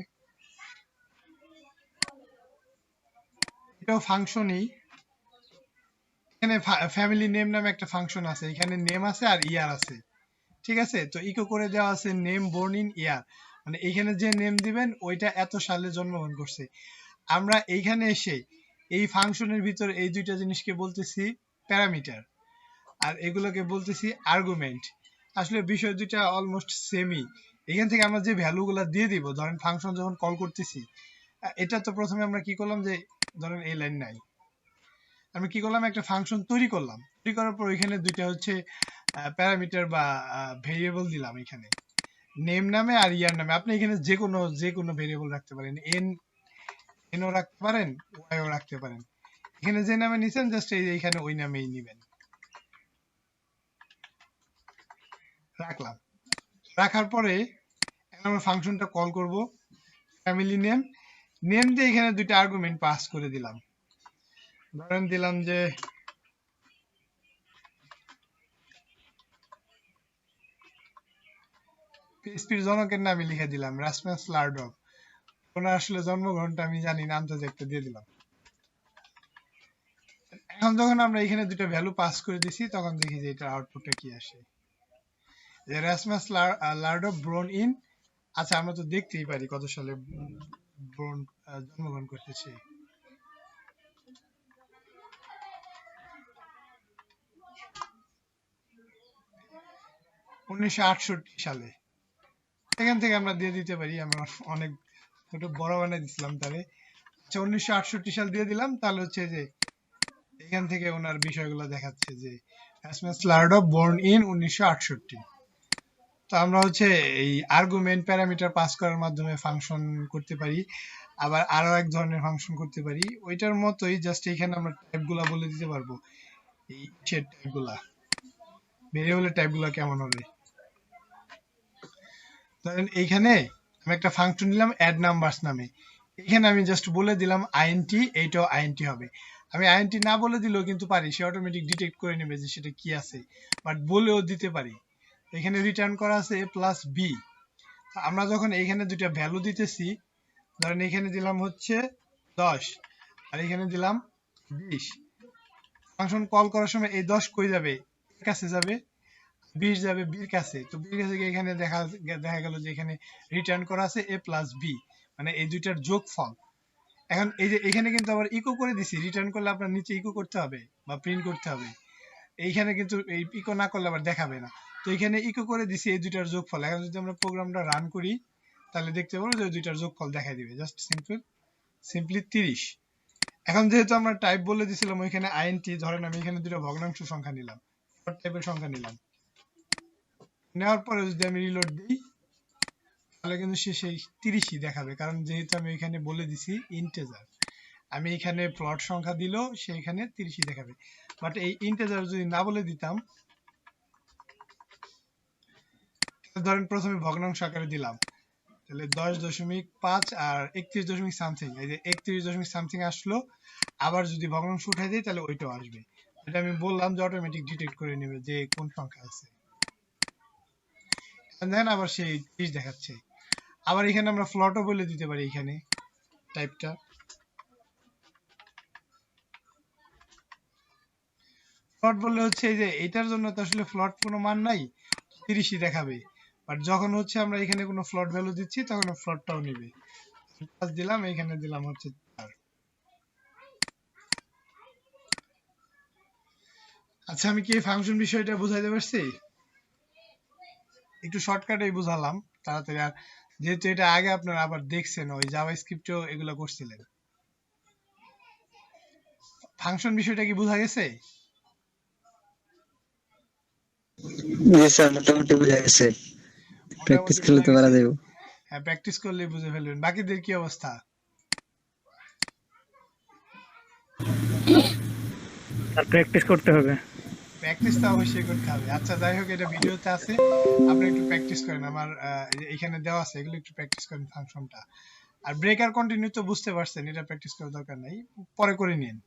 এটাও ফাংশনই। এখানে ফ্যামিলি নেম নামে একটা ফাংশন আছে, এখানে নেম আছে আর ইয়ার আছে, ঠিক আছে। তো ইকো করে দেওয়া আছে নেম বোর্ন ইন ইয়ার, মানে এইখানে যে নেম দিবেন ওইটা এত সালে জন্মগ্রহণ করছে। আমরা এইখানে এসে এই ফাংশনের ভিতর এই দুইটা জিনিসকে বলতেছি প্যারামিটার, আর এগুলোকে বলতেছি আর্গুমেন্ট। আসলে বিষয় দুইটা অলমোস্ট সেমই। এখান থেকে আমরা যে ভ্যালুগুলো দিয়ে দিব, ধরেন ফাংশন যখন কল করতেছি, এটা তো প্রথমে আমরা কি করলাম যে ধরেন এই লাইন নাই, আমি কি করলাম একটা ফাংশন তৈরি করলাম, তৈরি করার পর এখানে দুইটা হচ্ছে প্যারামিটার বা ভেরিয়েবল দিলাম, এখানে নেম নামে আর ইয়ার নামে। আপনি এখানে যে কোনো ভেরিয়েবল রাখতে পারেন, এনও রাখতে পারেন, ওয়াইও রাখতে পারেন। এখানে যে নামে নিছেন জাস্ট এইখানে ওই নামেই নিবেন। রাখলাম, রাখার পরে এখন আমরা ফাংশনটা কল করব, ফ্যামিলি নেম দিয়ে এখানে দুইটা আর্গুমেন্ট পাস করে দিলাম। ধরেন দিলাম যে পিএইচপির জনকের নামে লিখে দিলাম রাসমাস লারডভ, ওনার আসলে জন্মগ্রহণটা আমি জানি না, আন্দাজে একটা দিয়ে দিলাম। এখন যখন আমরা এখানে দুটো ভ্যালু পাস করে দিছি, তখন দেখি যে এটা আউটপুটটা কি আসে, যে রাসমাস লারডভ ব্রোন ইন, আচ্ছা আমরা তো দেখতেই পারি কত সালে জন্মগ্রহণ করতেছে। সালে। এখান থেকে আমরা দিয়ে দিতে পারি, আমরা অনেক একটু বড় বানিয়ে দিছিলাম তাহলে। আচ্ছা 1968 সাল দিয়ে দিলাম, তাহলে হচ্ছে যে এখান থেকে ওনার বিষয়গুলো দেখাচ্ছে যে রাসমাস লারডভ born in 1968। তো আমরা হচ্ছে এই আর্গুমেন্ট প্যারামিটার পাস করার মাধ্যমে ফাংশন করতে পারি, আবার আরো এক ধরনের ফাংশন করতে পারি ওইটার মতোই, জাস্ট এখানে আমরা টাইপগুলো বলে দিতে পারবো, এই টাইপগুলা ভেরিয়েবলের টাইপগুলো কেমন হবে। ধরেন এইখানে আমি একটা ফাংশন নিলাম অ্যাড নাম্বারস নামে, এখানে আমি জাস্ট বলে দিলাম আইএনটি, এইটাও আইএনটি হবে। আমি আইএনটি না বলে দিলেও কিন্তু পারি, সে অটোমেটিক ডিটেক্ট করে নেবে যে সেটা কি আছে, বাট বলেও দিতে পারি। এখানে রিটার্ন করা আছে a প্লাস বি। আমরা যখন এখানে দুইটা ভ্যালু দিতেছি, ধরেন এখানে দিলাম হচ্ছে 10 আর এখানে দিলাম 20, ফাংশন কল করার সময় এই 10 কই যাবে, এর কাছে যাবে, 20 যাবে বির কাছে। তো বির কাছে গিয়ে এখানে দেখা গেল যে এখানে রিটার্ন করা আছে a প্লাস বি, মানে এই দুইটার যোগফল। এখন এই যে এখানে কিন্তু আবার ইকো করে দিছি, রিটার্ন করলে আপনার নিচে ইকো করতে হবে বা প্রিন্ট করতে হবে, এইখানে কিন্তু এই ইকো না করলে আবার দেখাবে না। তো এখানে ইকো করে দিছি এই দুইটার যোগফল। এখন যদি আমরা প্রোগ্রামটা রান করি তাহলে দেখতে পাবো যে ওই দুইটার যোগফল দেখাই দিবে, জাস্ট সিম্পলি 30। এখন যেহেতু আমরা টাইপ বলে দিছিলাম ওইখানে আইএনটি, ধরেন আমি এখানে দুটো ভগ্নাংশ সংখ্যা নিলাম, টাইপের সংখ্যা নিলাম, নেওয়ার পরে যদি আমি রিলোড দিই তাহলে কিন্তু সে সেই 30ই দেখাবে, কারণ যেহেতু আমি এখানে বলে দিছি ইন্টিজার, আমি এখানে প্লট সংখ্যা দিলেও সেখানে 30ই দেখাবে। বাট এই ইন্টিজার যদি না বলে দিতাম, ধরেন প্রথমে ভগ্নাংশ আকারে দিলাম, তাহলে 10.5 আর 31 দশমিক সামথিং, এই যে 31 দশমিক সামথিং আসলো। আবার যদি ভগ্নাংশ উঠাই দিই তাহলে ওইটাও আসবে। এটা আমি বললাম যে অটোমেটিক ডিটেক্ট করে নেবে যে কোন সংখ্যা আছে। দেন আবার সেই 30 দেখাচ্ছে। আবার এখানে আমরা ফ্লটও বলে দিতে পারি, এখানে টাইপটা ফ্লট বললে হচ্ছে এই যে এটার জন্য তো আসলে ফ্লট কোনো মান নাই, 30ই দেখাবে। বাট যখন হচ্ছে আমরা এখানে কোনো ফ্লট ভ্যালু দিচ্ছি তখন ফ্লটটাও নেবে। দিলাম, এখানে দিলাম হচ্ছে 4। আচ্ছা, আমি কি এই ফাংশন বিষয়টা বুঝাইতে পারছি? একটু শর্টকাটেই বুঝালাম তাড়াতাড়ি। আর যেহেতু এটা আগে আপনারা আবার দেখছেন, ওই জাভাস্ক্রিপ্টেও এগুলো করছিলেন। ফাংশন বিষয়টা কি বোঝা গেছে? জি স্যার, মোটামুটি বুঝা গেছে। প্র্যাকটিস মোটামুটি করলে বোঝা তো পারা গেছে? যাবে। হ্যাঁ, প্র্যাকটিস করলেই বুঝে ফেলবেন। বাকিদের কি অবস্থা? আর প্র্যাকটিস করতে হবে। প্র্যাকটিস তো অবশ্যই করতে হবে। আচ্ছা, যাই হোক, এটা ভিডিওতে আছে, আপনি একটু প্র্যাকটিস করেন। আমার এখানে দেওয়া আছে, এগুলো একটু প্র্যাকটিস করেন ফাংশনটা। আর ব্রেক আর কন্টিনিউ তো বুঝতে পারছেন, এটা প্র্যাকটিস করার দরকার নাই, পরে করে নিন।